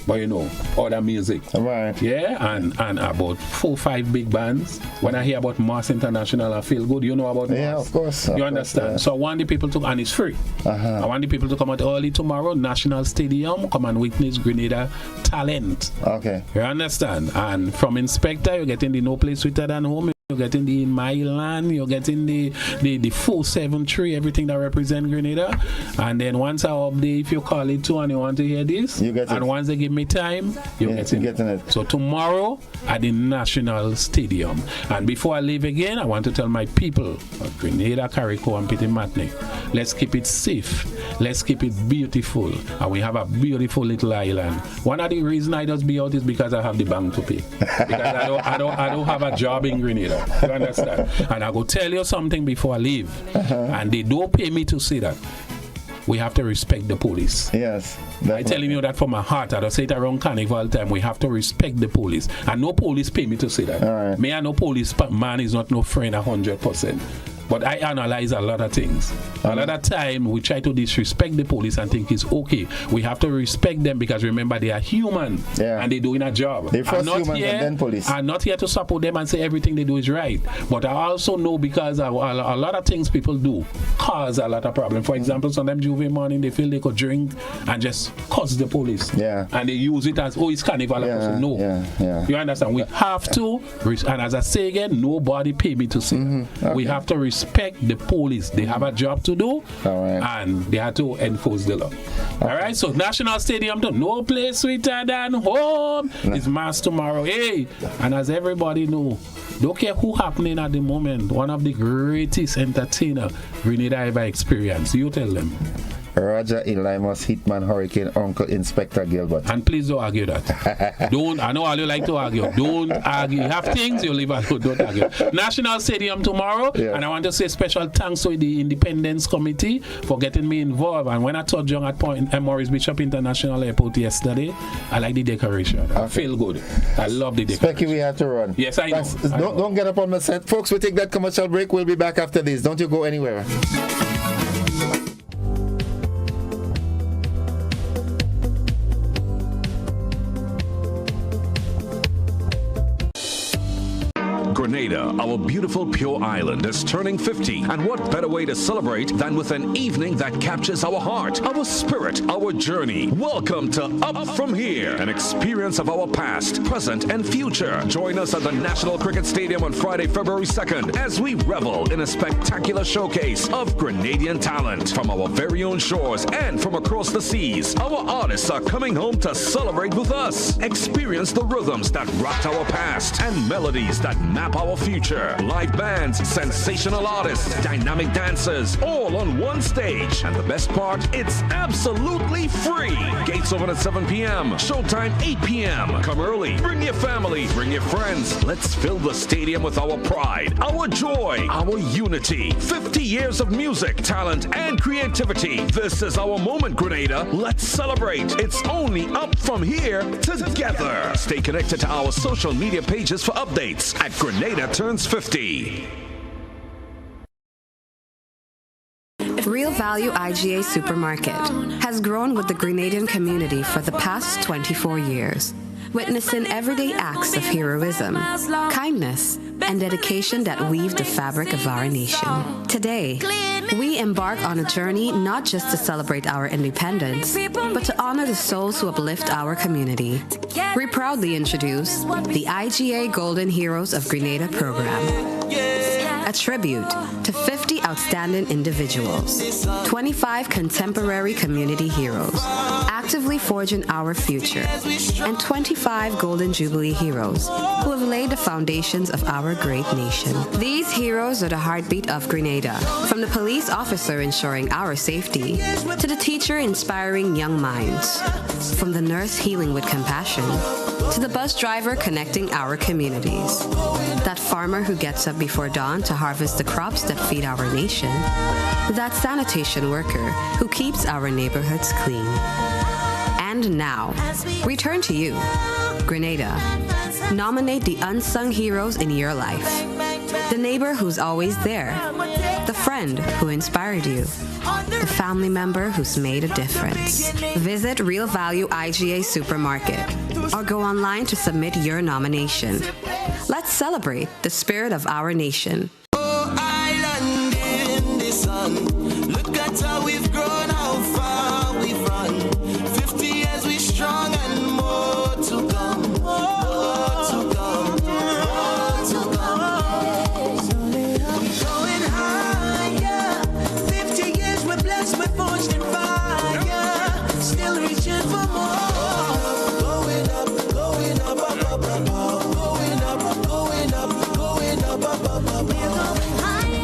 but you know, other music. Right. Yeah, and about 4 or 5 big bands. When I hear about Mars International, I feel good. You know about Mars? Yeah, of course. You understand? So I want the people to, and it's free. I want the people to come out early tomorrow, National Stadium, come and witness Grenada talent. Okay. You understand? And from Inspector, you're getting the No Place Sweeter Than Home. You're getting the In My Land, you're getting the 473, everything that represent Grenada. And then once I update, if you call it too and you want to hear this, you get it. And once they give me time, you're getting it. So tomorrow at the National Stadium. And before I leave again, I want to tell my people of Grenada, Carrico, and Petit-Martinique, let's keep it safe. Let's keep it beautiful. And we have a beautiful little island. One of the reasons I just be out is because I have the bank to pay. Because I don't have a job in Grenada. You understand? And I go tell you something before I leave. And they don't pay me to say that. We have to respect the police. Yes. I'm telling you that from my heart. I don't say it around carnival time. We have to respect the police. And no police pay me to say that. Right. Me and no police man is not no friend 100%. But I analyze a lot of things. A lot of time we try to disrespect the police and think it's okay. We have to respect them because remember they are human and they're doing a job. They're first humans and then police. I'm not here to support them and say everything they do is right. But I also know because a lot of things people do cause a lot of problems. For example, sometimes Juve morning they feel they could drink and just curse the police. And they use it as, it's carnival. No. You understand? We have to, and as I say again, nobody pay me to say that. We have to respect the police. They have a job to do, and they have to enforce the law. All right, so National Stadium, no place sweeter than home. It's mass tomorrow. Hey, and as everybody know, don't care who happening at the moment, one of the greatest entertainer Grenada ever experienced. You tell them. Roger Elimus, Hitman Hurricane, Uncle Inspector Gilbert. And please don't argue that. Don't. I know all you like to argue. Don't argue. You have things, you leave alone. Don't argue. National Stadium tomorrow, and I want to say special thanks to the Independence Committee for getting me involved. And when I touched Young at Maurice Bishop International Airport yesterday, I like the decoration. I feel good. I love the decoration. Specky, we have to run. Yes, I know. Don't get up on my set. Folks, we'll take that commercial break. We'll be back after this. Don't you go anywhere. Grenada, our beautiful pure island, is turning 50. And what better way to celebrate than with an evening that captures our heart, our spirit, our journey. Welcome to Up From Here, an experience of our past, present, and future. Join us at the National Cricket Stadium on Friday, February 2nd, as we revel in a spectacular showcase of Grenadian talent from our very own shores and from across the seas. Our artists are coming home to celebrate with us. Experience the rhythms that rocked our past and melodies that map our our future. Live bands, sensational artists, dynamic dancers, all on one stage. And the best part, it's absolutely free. Gates open at 7 p.m. Showtime 8 p.m. Come early. Bring your family. Bring your friends. Let's fill the stadium with our pride, our joy, our unity. 50 years of music, talent, and creativity. This is our moment, Grenada. Let's celebrate. It's only up from here together. Stay connected to our social media pages for updates at Grenada Turns 50. Real Value IGA Supermarket has grown with the Grenadian community for the past 24 years, witnessing everyday acts of heroism, kindness, and dedication that weave the fabric of our nation. Today, we embark on a journey not just to celebrate our independence, but to honor the souls who uplift our community. We proudly introduce the IGA Golden Heroes of Grenada program. A tribute to 50 outstanding individuals, 25 contemporary community heroes, actively forging our future, and 25 Golden Jubilee heroes who have laid the foundations of our great nation. These heroes are the heartbeat of Grenada, from the police officer ensuring our safety, to the teacher inspiring young minds, from the nurse healing with compassion, to the bus driver connecting our communities, that farmer who gets up before dawn to harvest the crops that feed our nation, that sanitation worker who keeps our neighborhoods clean. And now, we turn to you, Grenada. Nominate the unsung heroes in your life. The neighbor who's always there. The friend who inspired you. The family member who's made a difference. Visit Real Value IGA Supermarket or go online to submit your nomination. Let's celebrate the spirit of our nation. Oh, island in the sun. Look at how we've grown, how far we've run. 50 years we strong and more to come. More to come. More to come. We're going higher. 50 years we're blessed, we're forged in fire. Still reaching for more. Going up, going up, up, up, up, up. Going up, going up, going up, up, up, up. We're going higher.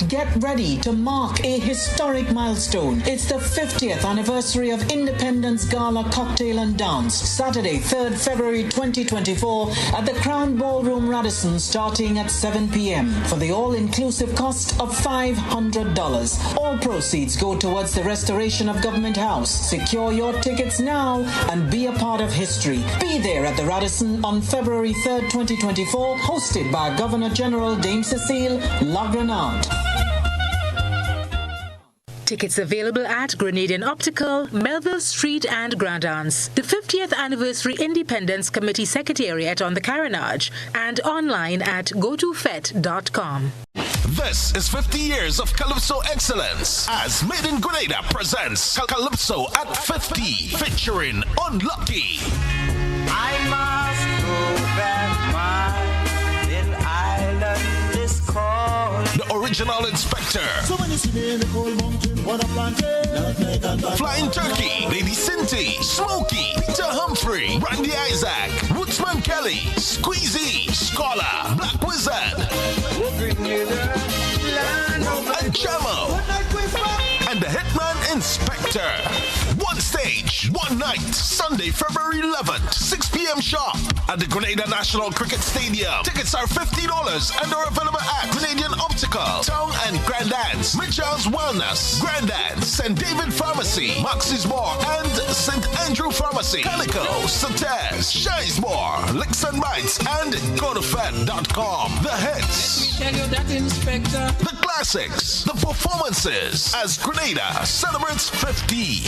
Get ready to mark a historic milestone. It's the 50th anniversary of Independence Gala Cocktail and Dance, Saturday, 3rd February 2024 at the Crown Ballroom Radisson, starting at 7 p.m. for the all-inclusive cost of $500. All proceeds go towards the restoration of Government House. Secure your tickets now and be a part of history. Be there at the Radisson on February 3rd, 2024, hosted by Governor General Dame Cecile La Grenade. Tickets available at Grenadian Optical, Melville Street and Grand Anse, the 50th Anniversary Independence Committee Secretariat on the Carenage, and online at gotofet.com. This is 50 years of Calypso excellence as Made in Grenada presents Calypso at 50, featuring Unlucky. I must go back, my little island is called. The original inspector. Flying Turkey, Lady Cinty, Smokey, Peter Humphrey, Randy Isaac, Woodsman Kelly, Squeezy, Scholar, Black Wizard, and Chamo, and the Hitman Inspector. One stage, one night, Sunday, February 11th, 6 p.m. sharp at the Grenada National Cricket Stadium. Tickets are $50 and are available at Grenadian Optical, Town and Grand Anse, Mitchell's Wellness, Grand Anse, St. David Pharmacy, Max's Bar, and St. Andrew Pharmacy, Calico, Sates, Shizemore, Licks and Bites, and GoToFed.com. The hits, Let me tell you that, Inspector. the classics, the performances as Grenada celebrates 50.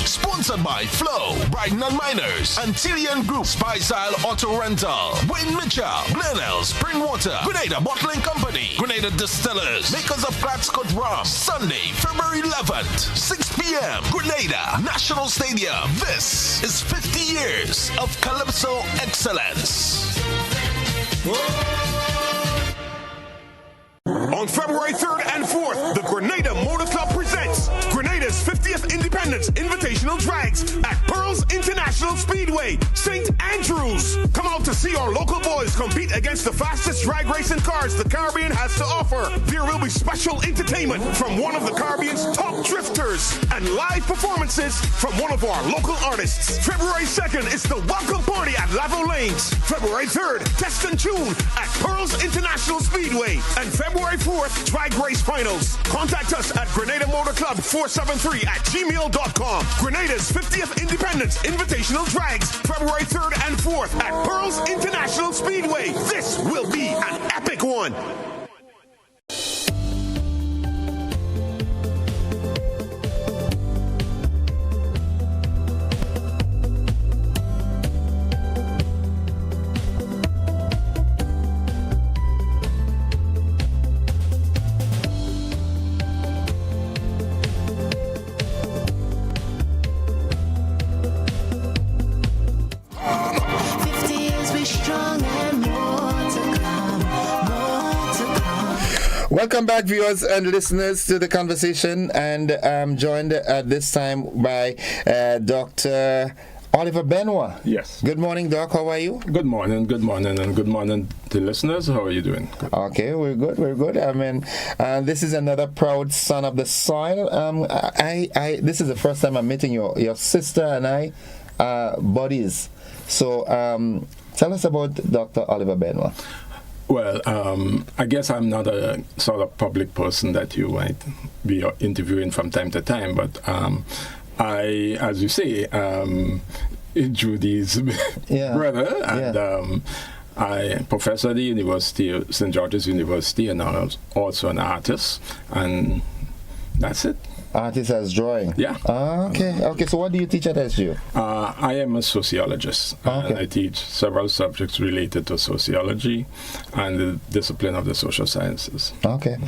Sponsored by Flow, Brighton and Miners, Antillian Group, Spicyle Auto Rental, Wayne Mitchell, Glenelg, Springwater, Grenada Bottling Company, Grenada Distillers, makers of Gladscott Rum. Sunday, February 11th, 6 p.m. Grenada National Stadium. This is 50 years of Calypso excellence. On February 3rd and 4th, the Grenada Motor Club presents Grenada's 50th Independence Invitational Drags at Pearls International Speedway, St. Andrews. Come out to see our local boys compete against the fastest drag racing cars the Caribbean has to offer. There will be special entertainment from one of the Caribbean's top drifters and live performances from one of our local artists. February 2nd is the welcome party at Lavo Lanes. February 3rd, Test and Tune at Pearls International Speedway. And February 4th, drag race finals. Contact us at Grenada Motor Club 473@gmail.com. Grenada's 50th Independence Invitational Drags, February 3rd and 4th at Pearls International Speedway. This will be an epic one. Welcome back, viewers and listeners, to the conversation, and I'm joined at this time by Dr. Oliver Benoit. Yes. Good morning, Doc. How are you? Good morning, and good morning to listeners. How are you doing? Good. Okay, we're good. I mean, this is another proud son of the soil. This is the first time I'm meeting your sister and I, buddies. So, tell us about Dr. Oliver Benoit. Well, I guess I'm not a sort of public person that you might be interviewing from time to time, but I, as you say, Judy's brother, and I professor at the University, St. George's University, and I'm also an artist, and that's it. Artist as drawing? Yeah. Okay, so what do you teach at SGU? I am a sociologist. And I teach several subjects related to sociology and the discipline of the social sciences. Okay.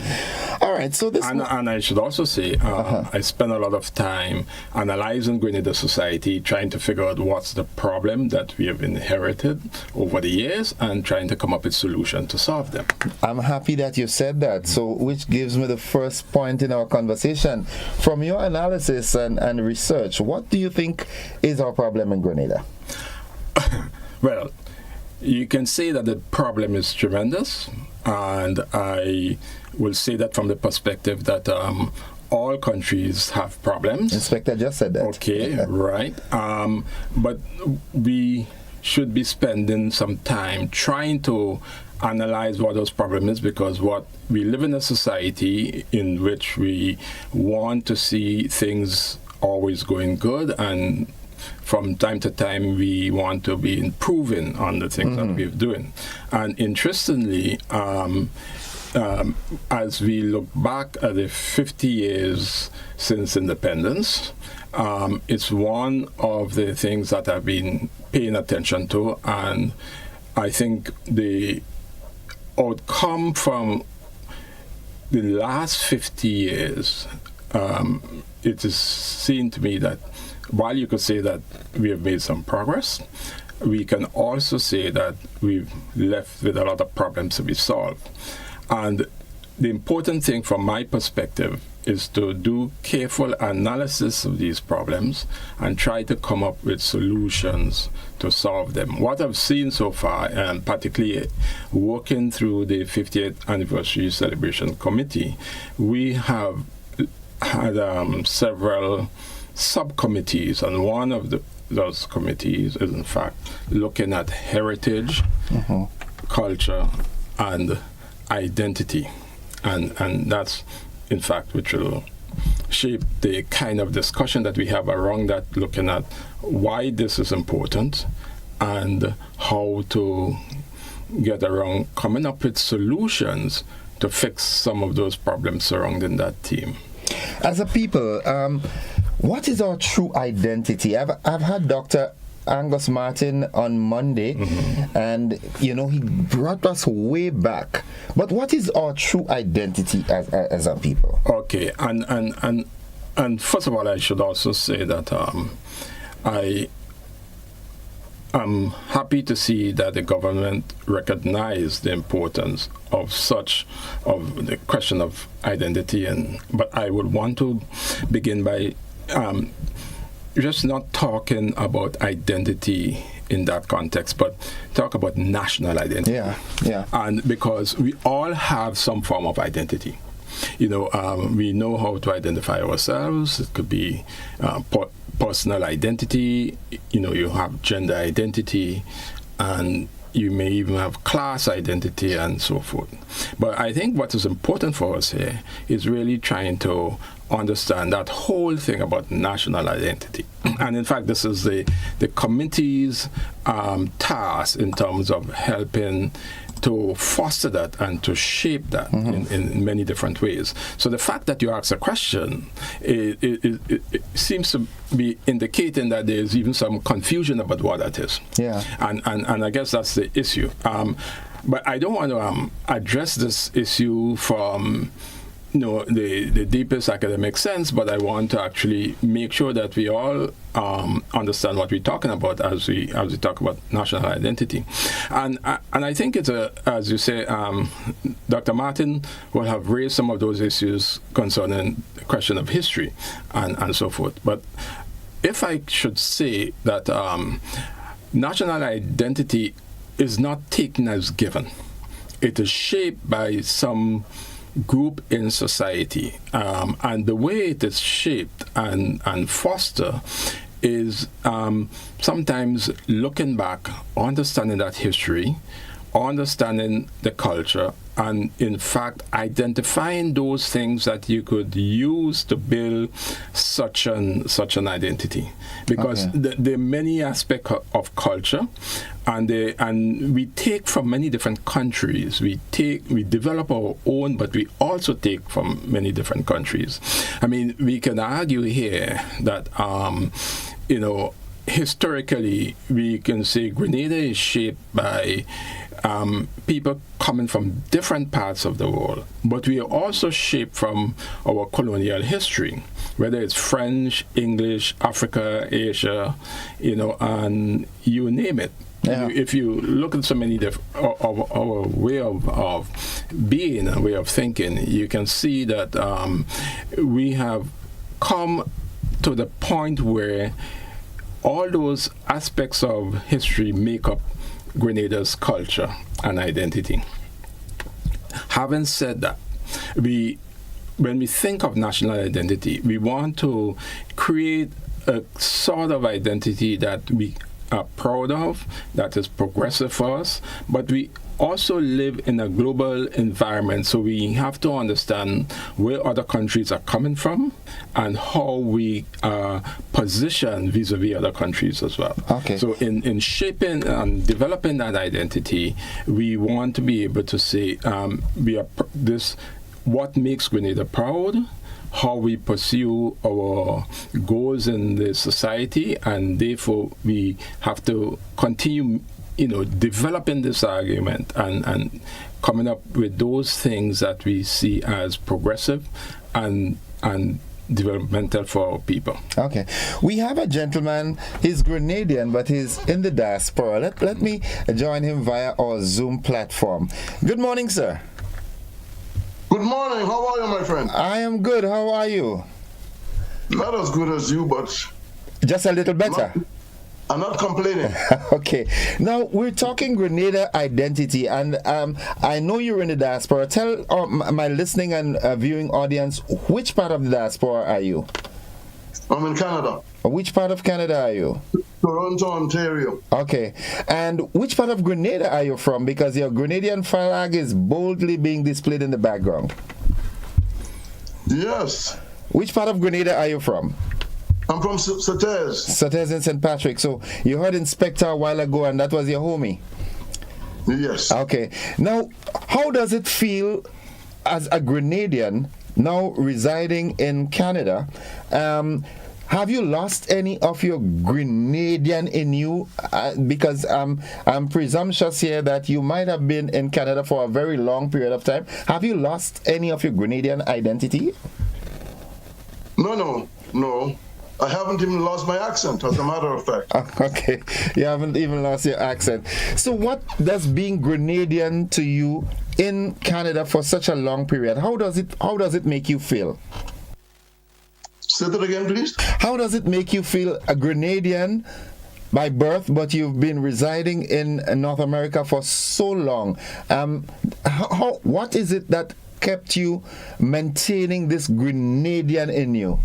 All right, so this... And I should also say, I spend a lot of time analyzing Grenada society, trying to figure out what's the problem that we have inherited over the years and trying to come up with solutions to solve them. I'm happy that you said that, so which gives me the first point in our conversation. From your analysis and research, what do you think is our problem in Grenada? Well, you can say that the problem is tremendous, and I will say that from the perspective that all countries have problems. Inspector just said that. Okay, right. But we should be spending some time trying to analyze what those problems is, because what we live in a society in which we want to see things always going good, and from time to time we want to be improving on the things that we're doing. And interestingly, as we look back at the 50 years since independence, it's one of the things that I've been paying attention to, and I think the outcome from the last 50 years, it is seen to me that while you could say that we have made some progress, we can also say that we've left with a lot of problems to be solved. And the important thing from my perspective is to do careful analysis of these problems and try to come up with solutions to solve them. What I've seen so far, and particularly working through the 50th Anniversary Celebration Committee, we have had several subcommittees, and one of those committees is in fact looking at heritage, culture, and identity. And that's, in fact, which will shape the kind of discussion that we have around that, looking at why this is important and how to get around coming up with solutions to fix some of those problems surrounding that theme. As a people, what is our true identity? I've had Dr. Angus Martin on Monday, and he brought us way back. But what is our true identity as a people? Okay, and first of all, I should also say that I am happy to see that the government recognized the importance of the question of identity, but I would want to begin by just not talking about identity in that context, but talk about national identity. Yeah. And because we all have some form of identity. We know how to identify ourselves. It could be personal identity. You have gender identity, and you may even have class identity and so forth. But I think what is important for us here is really trying to understand that whole thing about national identity. And in fact, this is the committee's task in terms of helping to foster that and to shape that in many different ways. So the fact that you ask a question, it seems to be indicating that there's even some confusion about what that is. Yeah. And I guess that's the issue. But I don't want to address this issue from the deepest academic sense, but I want to actually make sure that we all understand what we're talking about as we talk about national identity. And I think it's as you say, Dr. Martin will have raised some of those issues concerning the question of history and so forth. But if I should say that national identity is not taken as given, it is shaped by some group in society, and the way it is shaped and fostered is sometimes looking back, understanding that history, understanding the culture, and in fact identifying those things that you could use to build such an identity, because there are many aspects of culture, and we take from many different countries. We develop our own, but we also take from many different countries. I mean, we can argue here that historically we can say Grenada is shaped by people coming from different parts of the world, but we are also shaped from our colonial history, whether it's French, English, Africa, Asia, and you name it. Yeah. If you look at so many our way of being and way of thinking, you can see that we have come to the point where all those aspects of history make up Grenada's culture and identity. Having said that, when we think of national identity, we want to create a sort of identity that we are proud of, that is progressive for us, but we also live in a global environment, so we have to understand where other countries are coming from and how we are positioned vis-a-vis other countries as well. Okay. So in shaping and developing that identity, we want to be able to say what makes Grenada proud, how we pursue our goals in the society, and therefore we have to continue developing this argument and coming up with those things that we see as progressive and developmental for our people. Okay. We have a gentleman, he's Grenadian, but he's in the diaspora. Let me join him via our Zoom platform. Good morning, sir. Good morning. How are you, my friend? I am good. How are you? Not as good as you, but... just a little better. I'm not complaining. Okay. Now, we're talking Grenada identity, and I know you're in the diaspora. Tell my listening and viewing audience, which part of the diaspora are you? I'm in Canada. Which part of Canada are you? Toronto, Ontario. Okay. And which part of Grenada are you from? Because your Grenadian flag is boldly being displayed in the background. Yes. Which part of Grenada are you from? I'm from Sautez. Sautez in St. Patrick. So you heard Inspector a while ago, and that was your homie? Yes. Okay. Now, how does it feel as a Grenadian now residing in Canada? Have you lost any of your Grenadian in you? Because I'm presumptuous here that you might have been in Canada for a very long period of time. Have you lost any of your Grenadian identity? No. I haven't even lost my accent, as a matter of fact. Okay, you haven't even lost your accent. So what does being Grenadian to you in Canada for such a long period, how does it make you feel? Say that again, please. How does it make you feel, a Grenadian by birth, but you've been residing in North America for so long. What is it that kept you maintaining this Grenadian in you?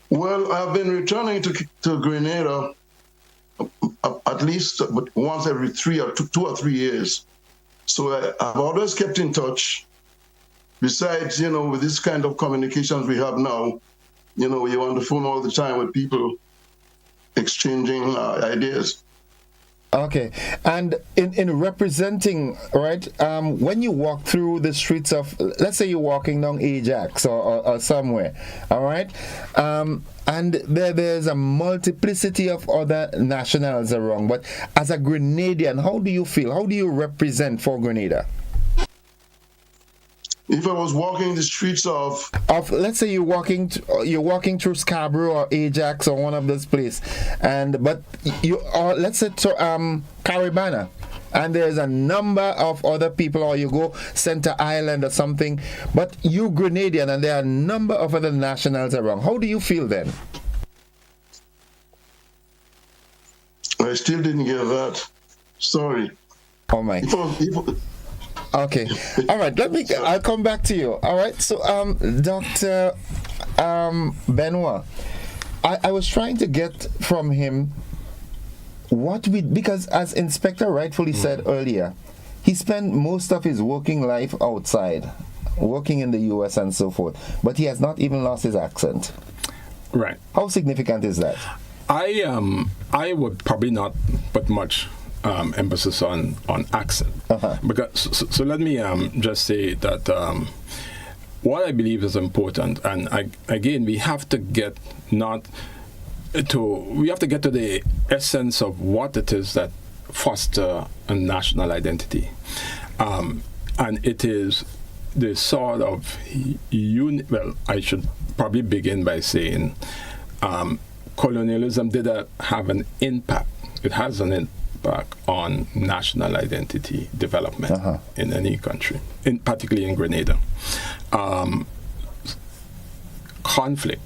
Well, I've been returning to Grenada at least once every 2 or 3 years. So I've always kept in touch. Besides, with this kind of communications we have now, you're on the phone all the time with people exchanging ideas. Okay, and in representing, right, when you walk through the streets of, let's say you're walking down Ajax or somewhere, all right, and there's a multiplicity of other nationals around, but as a Grenadian, how do you feel? How do you represent for Grenada? If I was walking the streets of let's say you're walking through Scarborough or Ajax or one of those places, but let's say to Caribana, and there's a number of other people, or you go Center Island or something, but you Grenadian and there are a number of other nationals around. How do you feel then? I still didn't get that. Sorry. Oh my. Okay. All right. I'll come back to you. All right. So, Dr. Benoit, I was trying to get from him because as Inspector rightfully said earlier, he spent most of his working life outside, working in the U.S. and so forth, but he has not even lost his accent. Right. How significant is that? I would probably not put much emphasis on accent, because so let me just say that what I believe is important, and again we have to get to the essence of what it is that foster a national identity, and it is the sort of well, I should probably begin by saying colonialism did have an impact. It has an impact on national identity development in any country, particularly in Grenada. Conflict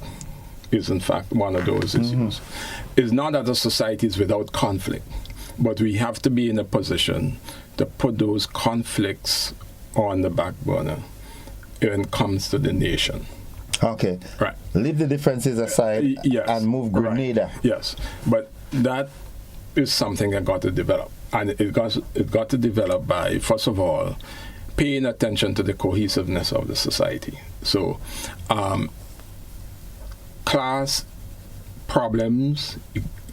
is in fact one of those issues. It's not that the society is without conflict, but we have to be in a position to put those conflicts on the back burner when it comes to the nation. Okay. Right. Leave the differences aside and move Grenada. Right. Yes. But that is something that got to develop. And it got to develop by, first of all, paying attention to the cohesiveness of the society. So, class problems,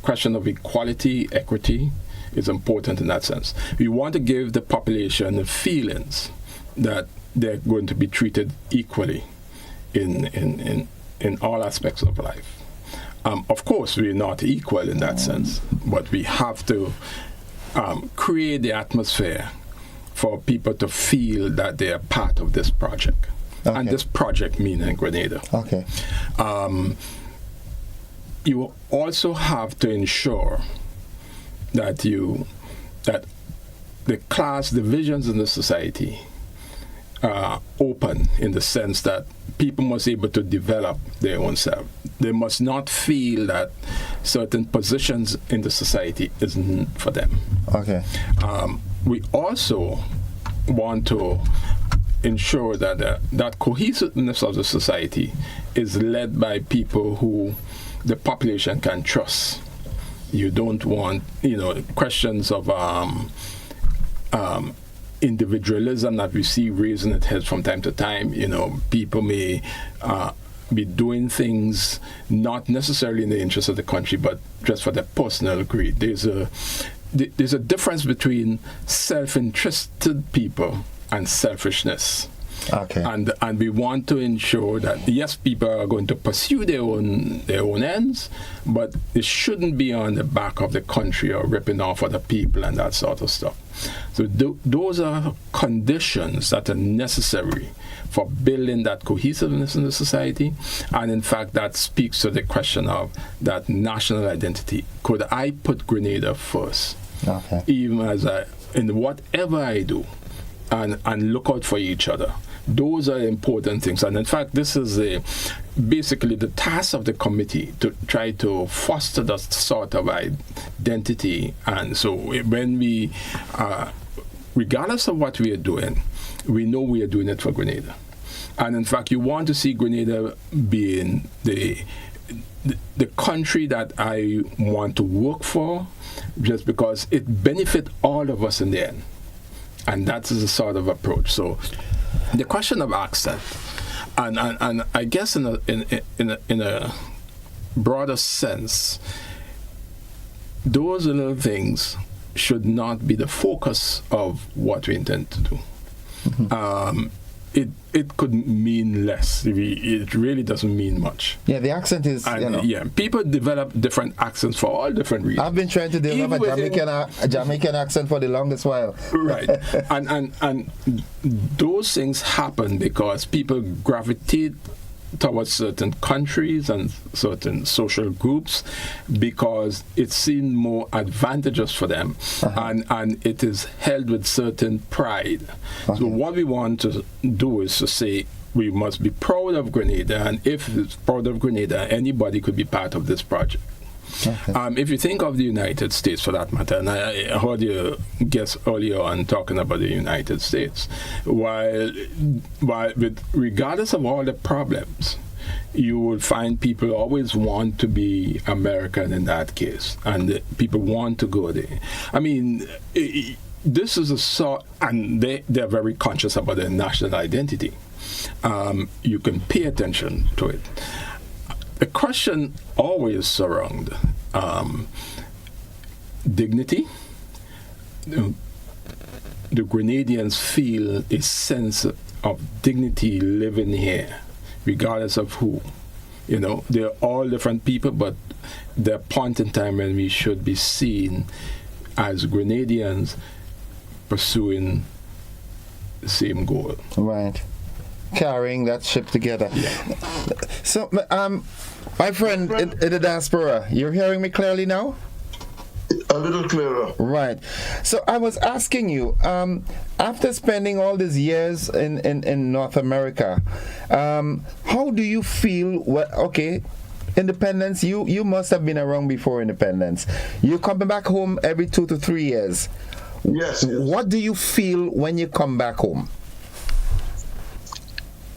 question of equality, equity is important in that sense. We want to give the population feelings that they're going to be treated equally in all aspects of life. Of course, we're not equal in that sense, but we have to create the atmosphere for people to feel that they are part of this project. Okay. And this project meaning Grenada. Okay. You also have to ensure that the class divisions in the society are open, in the sense that people must be able to develop their own self. They must not feel that certain positions in the society isn't for them. Okay. We also want to ensure that that cohesiveness of the society is led by people who the population can trust. You don't want, questions of individualism that we see raising its head from time to time. People may be doing things not necessarily in the interest of the country, but just for their personal greed. There's a difference between self-interested people and selfishness. Okay. And we want to ensure that, yes, people are going to pursue their own ends, but it shouldn't be on the back of the country or ripping off other people and that sort of stuff. So those are conditions that are necessary for building that cohesiveness in the society. And in fact, that speaks to the question of that national identity. Could I put Grenada first? Okay. Even in whatever I do, and look out for each other. those are important things. And in fact, this is basically the task of the committee to try to foster that sort of identity. And so when we, regardless of what we are doing, we know we are doing it for Grenada. And in fact, you want to see Grenada being the country that I want to work for, just because it benefits all of us in the end. And that is the sort of approach. So the question of accent, and I guess in a broader sense, those little things should not be the focus of what we intend to do. Mm-hmm. It could mean less. It really doesn't mean much. Yeah, the accent is, and, yeah, people develop different accents for all different reasons. I've been trying to develop a Jamaican accent for the longest while. Right. and those things happen because people gravitate towards certain countries and certain social groups because it's seen more advantageous for them, and it is held with certain pride. So what we want to do is to say we must be proud of Grenada, and if it's proud of Grenada, anybody could be part of this project. If you think of the United States, for that matter, and I heard you guess earlier on talking about the United States, while regardless of all the problems, you will find people always want to be American in that case, and people want to go there. I mean, this is a sort, and they're very conscious about their national identity. You can pay attention to it. The question always surrounds dignity. The Grenadians feel a sense of dignity living here, regardless of who. You know, they're all different people, but there are points in time when we should be seen as Grenadians pursuing the same goal. Right. Carrying that ship together. Yeah. So, my friend in the diaspora, you're hearing me clearly now? A little clearer. Right. So I was asking you, after spending all these years in North America, how do you feel? Independence, you must have been around before independence. You're coming back home every 2 to 3 years. Yes. What do you feel when you come back home?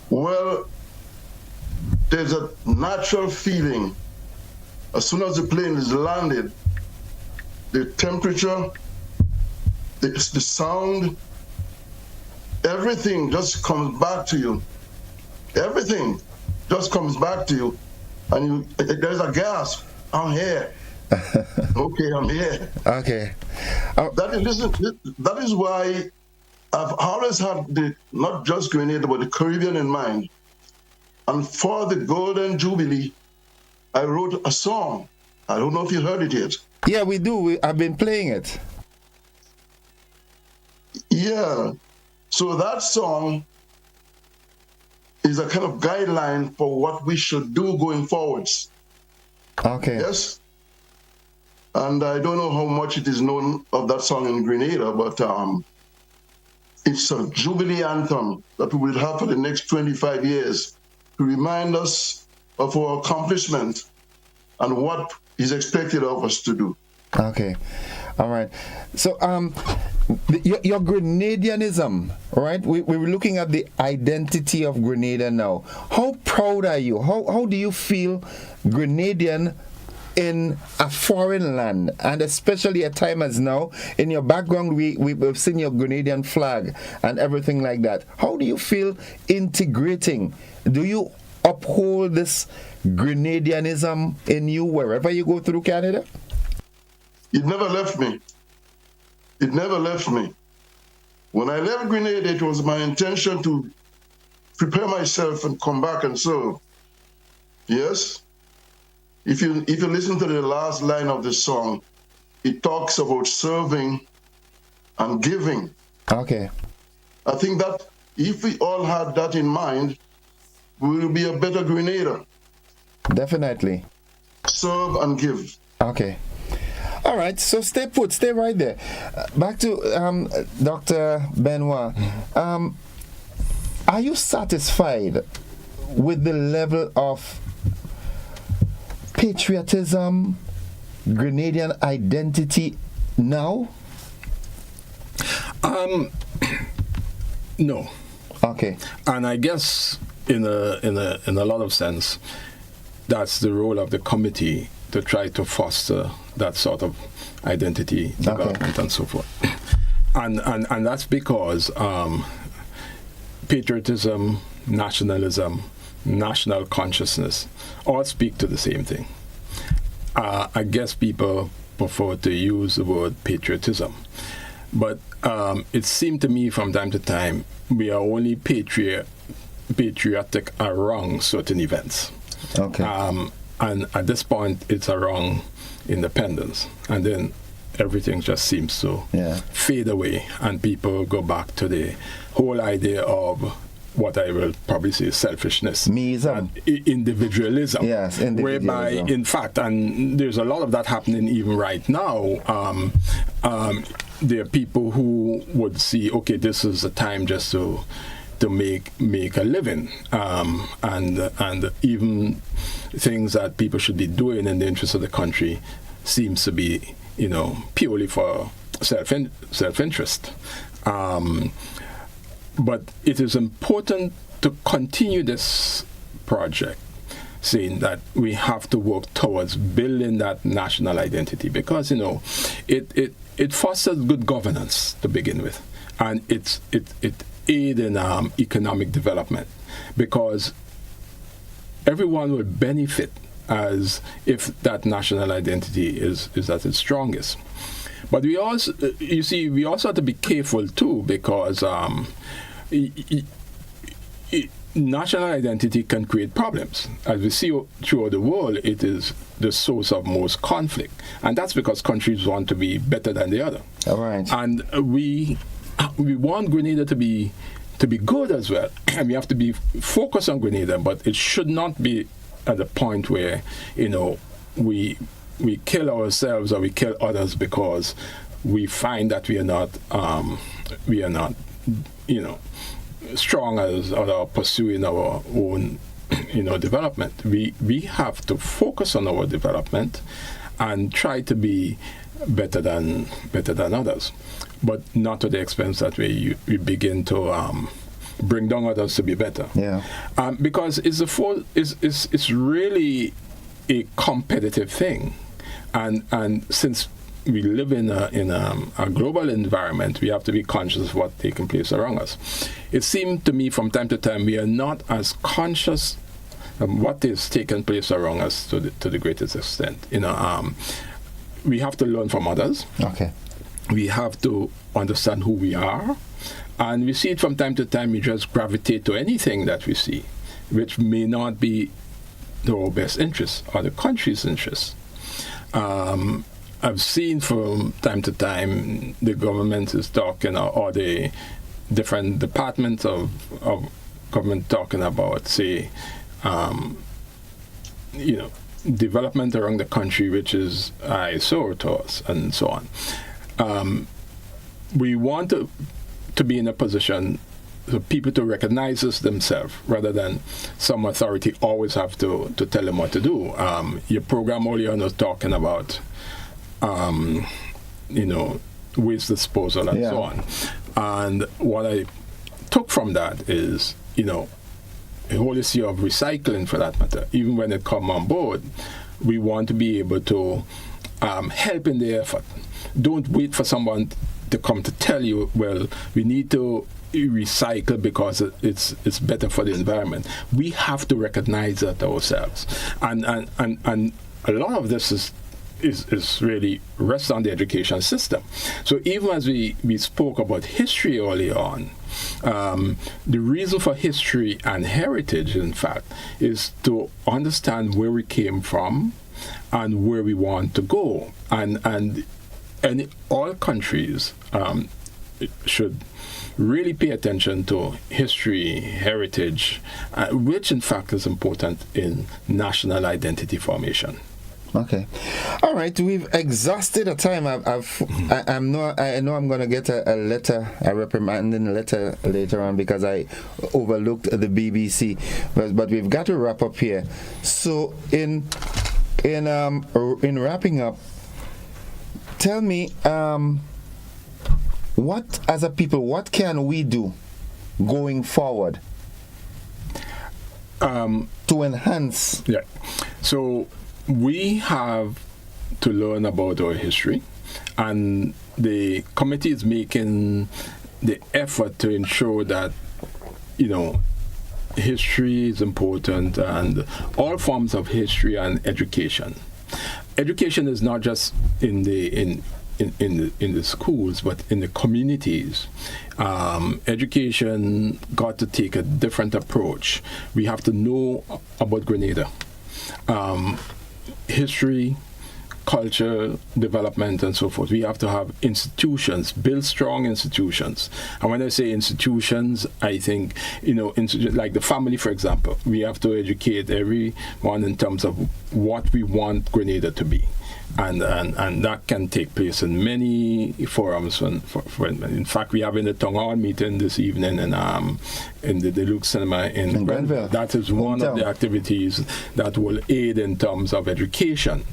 Well, there's a natural feeling. As soon as the plane is landed, the temperature, the sound, everything just comes back to you. Everything just comes back to you. And there's a gasp. I'm here. Okay, I'm here. Okay. That is why I've always had not just Grenada, but the Caribbean in mind. And for the Golden Jubilee, I wrote a song. I don't know if you heard it yet. Yeah, we do. I've been playing it. Yeah. So that song is a kind of guideline for what we should do going forwards. Okay. Yes. And I don't know how much it is known of that song in Grenada, but it's a Jubilee anthem that we will have for the next 25 years to remind us of our accomplishment and what is expected of us to do. Okay. All right. So your Grenadianism, right? We were looking at the identity of Grenada now. How proud are you? How do you feel Grenadian in a foreign land, and especially a time as now? In your background, we've seen your Grenadian flag and everything like that. How do you feel integrating? Do you uphold this Grenadianism in you wherever you go through Canada? It never left me. It never left me. When I left Grenada, it was my intention to prepare myself and come back and serve. Yes? If you listen to the last line of the song, it talks about serving and giving. Okay. I think that if we all had that in mind, we will be a better Grenada. Definitely. Serve and give. Okay. All right, so stay put, stay right there. Back to Dr. Benoit. Are you satisfied with the level of patriotism, Grenadian identity now? No. Okay. And I guess in a lot of sense, that's the role of the committee to try to foster that sort of identity development and so forth. And that's because patriotism, nationalism, national consciousness all speak to the same thing. I guess people prefer to use the word patriotism. But it seemed to me from time to time we are only patriotic around certain events. Okay. And at this point, it's around independence. And then everything just seems to fade away, and people go back to the whole idea of what I will probably say selfishness. Meism. Individualism. Yes, individualism. Whereby, in fact, and there's a lot of that happening even right now, there are people who would see, okay, this is a time just to make a living, and even things that people should be doing in the interest of the country seems to be, purely for self-interest. But it is important to continue this project, saying that we have to work towards building that national identity, because it fosters good governance to begin with, and it aid in economic development, because everyone will benefit as if that national identity is at its strongest. But we also, we also have to be careful too, because national identity can create problems. As we see throughout the world, it is the source of most conflict, and that's because countries want to be better than the other. All right. And we want Grenada to be good as well, and we have to be focused on Grenada, but it should not be at the point where we kill ourselves or we kill others because we find that we are not strong as or pursuing our own development. We have to focus on our development and try to be better than others, but not to the expense that we begin to bring down others to be better. Yeah. Because it's really a competitive thing, and since we live in a global environment, we have to be conscious of what's taking place around us. It seemed to me from time to time we are not as conscious of what is taking place around us to the greatest extent. We have to learn from others. Okay. We have to understand who we are, and we see it from time to time. We just gravitate to anything that we see, which may not be our best interest or the country's interest. I've seen from time to time the government is talking, or the different departments of government talking about, say, development around the country, which is eyesore to us, and so on. We want to be in a position for people to recognize us themselves, rather than some authority always have to tell them what to do. Your program earlier on was talking about waste disposal and so on. And what I took from that is, a whole issue of recycling, for that matter. Even when it comes on board, we want to be able to help in the effort. Don't wait for someone to come to tell you, well, we need to recycle because it's better for the environment. We have to recognize that ourselves. And a lot of this is really rests on the education system. So even as we spoke about history early on, the reason for history and heritage, in fact, is to understand where we came from and where we want to go. And all countries should really pay attention to history, heritage, which in fact is important in national identity formation. Okay. All right. We've exhausted the time. I know I'm going to get a reprimanding letter later on because I overlooked the BBC. But we've got to wrap up here. So in wrapping up, tell me, what as a people, what can we do going forward to enhance? Yeah. So we have to learn about our history, and the committee is making the effort to ensure that, history is important, and all forms of history and education. Education is not just in the schools, but in the communities. Education got to take a different approach. We have to know about Grenada. History, culture, development, and so forth. We have to have institutions, build strong institutions. And when I say institutions, I think, like the family, for example, we have to educate everyone in terms of what we want Grenada to be. And that can take place in many forums. In fact, we have in the Town Hall meeting this evening in the Deluxe Cinema in Grenville. That is one of the activities that will aid in terms of education.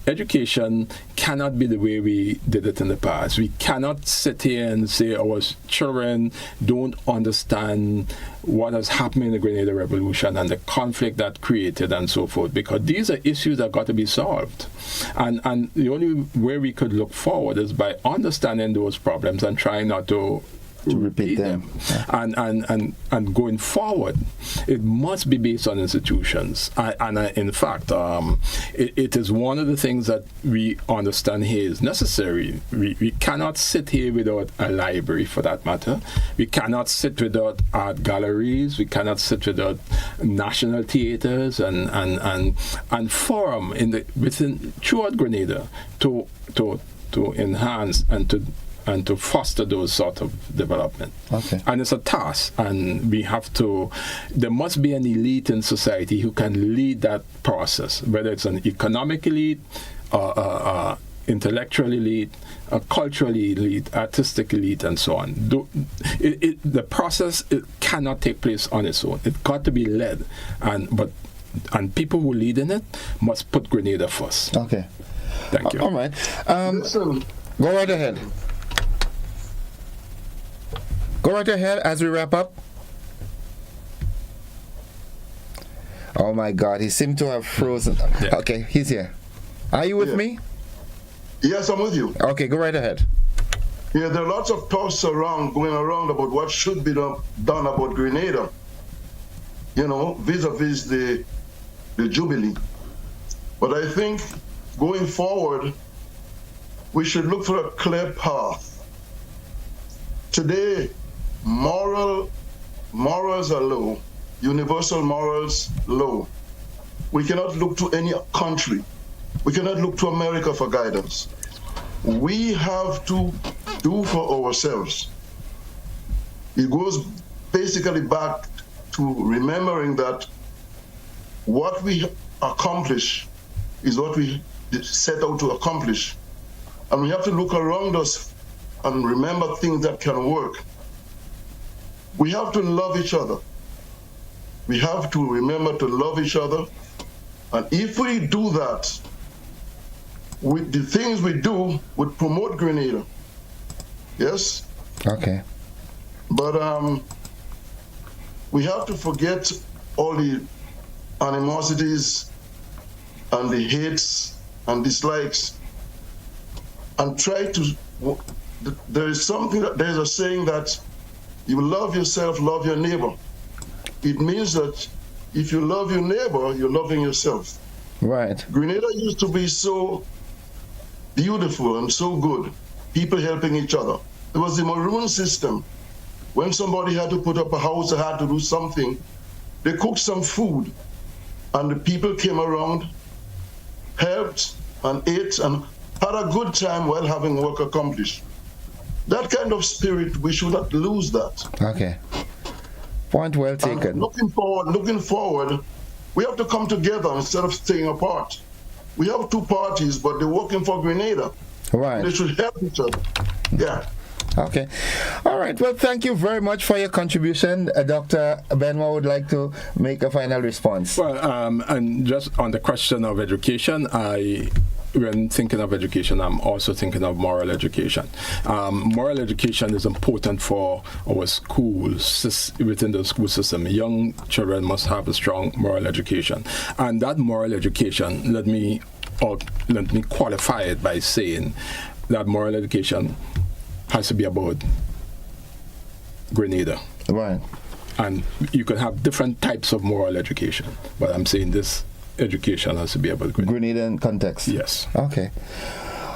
Education cannot be the way we did it in the past. We cannot sit here and say our children don't understand what has happened in the Grenada Revolution and the conflict that created and so forth, because these are issues that got to be solved. And the only way we could look forward is by understanding those problems and trying not to repeat them. And going forward, it must be based on institutions. In fact, it is one of the things that we understand here is necessary. We cannot sit here without a library, for that matter. We cannot sit without art galleries. We cannot sit without national theaters and forum throughout Grenada to enhance and to foster those sort of development. Okay. And it's a task, and there must be an elite in society who can lead that process, whether it's an economic elite, intellectual elite, a cultural elite, artistic elite, and so on. The process cannot take place on its own. It's got to be led, and people who lead in it must put Grenada first. Okay. Thank you. All right. Go right ahead. Go right ahead as we wrap up. Oh my God, he seemed to have frozen. Yeah. Okay, he's here. Are you with me? Yes, I'm with you. Okay, go right ahead. Yeah, there are lots of talks going around about what should be done about Grenada, vis-a-vis the Jubilee. But I think going forward, we should look for a clear path. Today, morals are low, universal morals low. We cannot look to any country. We cannot look to America for guidance. We have to do for ourselves. It goes basically back to remembering that what we accomplish is what we set out to accomplish. And we have to look around us and remember things that can work. We have to love each other. We have to remember to love each other. And if we do that, the things we do would promote Grenada. Yes? Okay. But we have to forget all the animosities and the hates and dislikes and try to, there's a saying that you love yourself, love your neighbor. It means that if you love your neighbor, you're loving yourself. Right. Grenada used to be so beautiful and so good, people helping each other. There was the Maroon system. When somebody had to put up a house or had to do something, they cooked some food, and the people came around, helped and ate and had a good time while having work accomplished. That kind of spirit, we should not lose that. Okay. Point well taken. And looking forward, we have to come together instead of staying apart. we have two parties, but they're working for Grenada. Right. They should help each other. Yeah. Okay. All right. Well, thank you very much for your contribution. Dr. Benoit would like to make a final response. Well, and just on the question of education, when thinking of education, I'm also thinking of moral education. Moral education is important for our schools, within the school system. Young children must have a strong moral education. And that moral education, let me qualify it by saying that moral education has to be about Grenada. Right. And you can have different types of moral education, but I'm saying this education has to be about Grenadian context. Yes. Okay.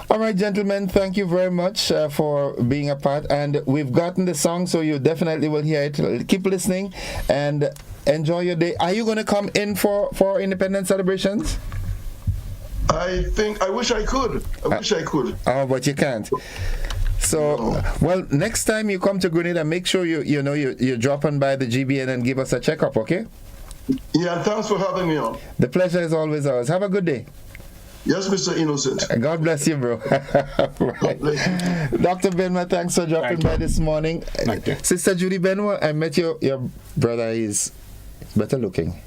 All right, gentlemen, thank you very much for being a part. And we've gotten the song, so you definitely will hear it. Keep listening and enjoy your day. Are you going to come in for independence celebrations? I wish I could. Oh, but you can't. So, well, next time you come to Grenada, make sure you're dropping by the GBN and give us a checkup, okay? Yeah, thanks for having me on. The pleasure is always ours. Have a good day. Yes, Mr. Innocent. God bless you, bro. Right. Dr. Benoit, thanks for dropping by this morning. Thank you. Sister Judy Benoit, I met your brother. He's better looking.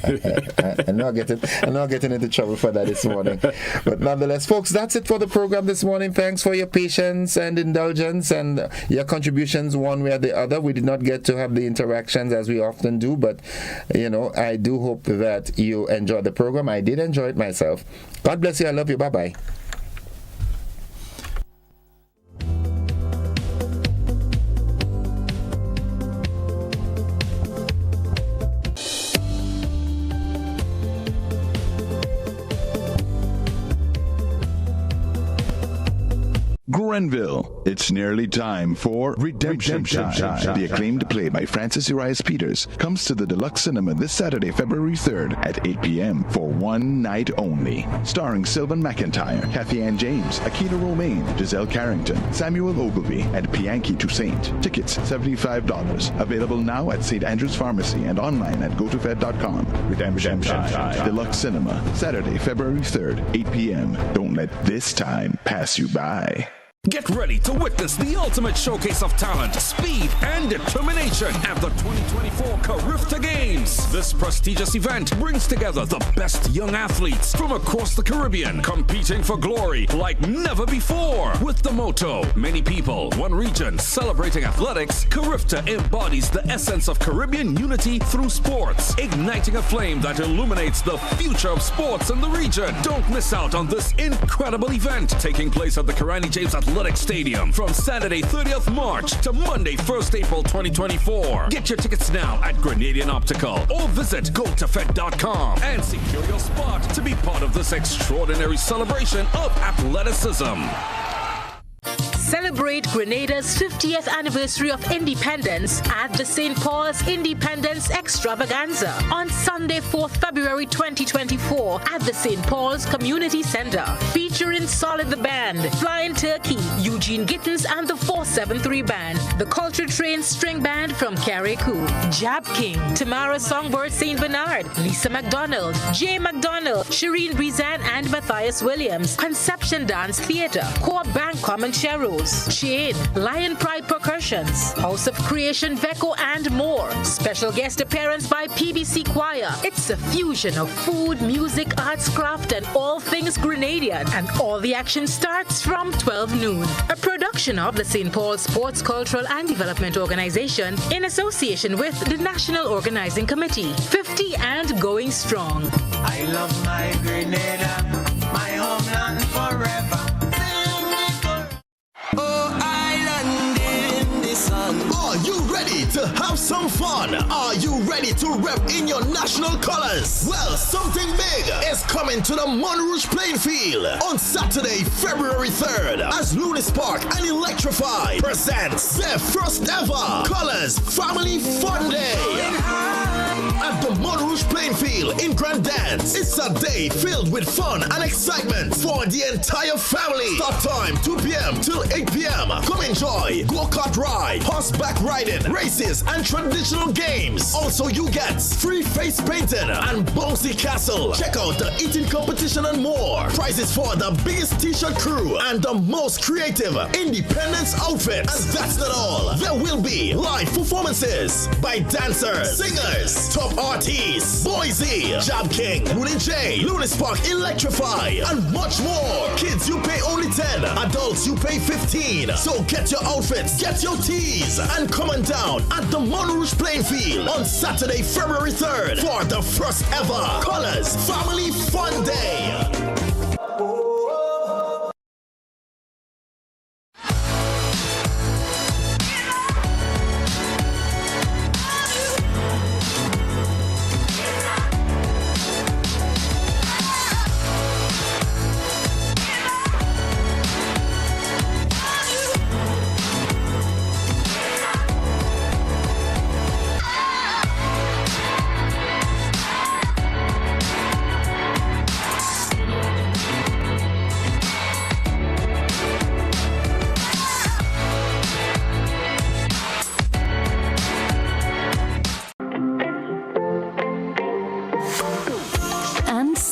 I'm not getting into trouble for that this morning. But nonetheless, folks, that's it for the program this morning. Thanks for your patience and indulgence and your contributions one way or the other. We did not get to have the interactions as we often do, but I do hope that you enjoyed the program. I did enjoy it myself. God bless you. I love you. Bye-bye. Grenville. It's nearly time for Redemption Time. The acclaimed play by Francis Urias Peters comes to the Deluxe Cinema this Saturday, February 3rd at 8 p.m. for one night only. Starring Sylvan McIntyre, Kathy Ann James, Akita Romaine, Giselle Carrington, Samuel Ogilvy, and Pianki Toussaint. Tickets $75. Available now at St. Andrew's Pharmacy and online at gotofed.com. Redemption Time. Deluxe Cinema, Saturday, February 3rd, 8 p.m. Don't let this time pass you by. Get ready to witness the ultimate showcase of talent, speed, and determination at the 2024 Carifta Games. This prestigious event brings together the best young athletes from across the Caribbean, competing for glory like never before. With the motto, many people, one region, celebrating athletics, Carifta embodies the essence of Caribbean unity through sports, igniting a flame that illuminates the future of sports in the region. Don't miss out on this incredible event, taking place at the Karani James Athletic Stadium from Saturday 30th March to Monday 1st April 2024. Get your tickets now at Grenadian Optical or visit gotofed.com and secure your spot to be part of this extraordinary celebration of athleticism. Celebrate Grenada's 50th anniversary of independence at the St. Paul's Independence Extravaganza on Sunday, 4th February 2024 at the St. Paul's Community Center. Featuring Solid the Band, Flying Turkey, Eugene Gittins and the 473 Band, the Culture Train String Band from Carriacou, Jab King, Tamara Songbird St. Bernard, Lisa McDonald, Jay McDonald, Shireen Brizan and Matthias Williams, Conception Dance Theatre, Core Bank Common Cheros, Chain, Lion Pride Percussions, House of Creation Veco and more. Special guest appearance by PBC Choir. It's a fusion of food, music, arts, craft and all things Grenadian, and all the action starts from 12 noon. A production of the St. Paul Sports, Cultural and Development Organization in association with the National Organizing Committee. 50 and going strong. I love my Grenada, my homeland forever. Oh, island in the sun. Are you ready to have some fun? Are you ready to rep in your national colors? Well, something big is coming to the Monrouge playing field on Saturday, February 3rd, as Lunis Park and Electrify presents their first ever Colors Family Fun Day. at the Mont Rouge playing field in Grand Dance. It's a day filled with fun and excitement for the entire family. Start time 2 p.m. till 8 p.m. Come enjoy go-kart ride, horseback riding, races, and traditional games. Also, you get free face painting and bouncy castle. Check out the eating competition and more. Prizes for the biggest t-shirt crew and the most creative independence outfit. And that's not all. There will be live performances by dancers, singers, top artists, Boise, Jab King, Rudy J, Lunis Park Electrify, and much more. Kids, you pay only 10. Adults, you pay 15. So get your outfits, get your tees, and come on down at the Mont Rouge playing field on Saturday, February 3rd for the first ever Colors Family Fun Day.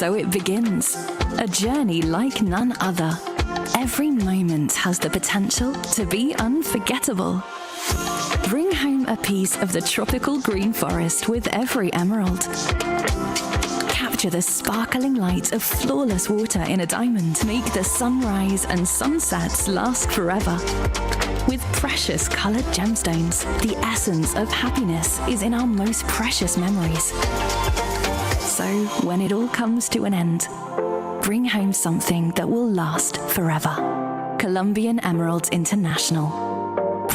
So it begins, a journey like none other. Every moment has the potential to be unforgettable. Bring home a piece of the tropical green forest with every emerald. Capture the sparkling light of flawless water in a diamond. Make the sunrise and sunsets last forever. With precious colored gemstones, the essence of happiness is in our most precious memories. So, when it all comes to an end, bring home something that will last forever. Colombian Emeralds International.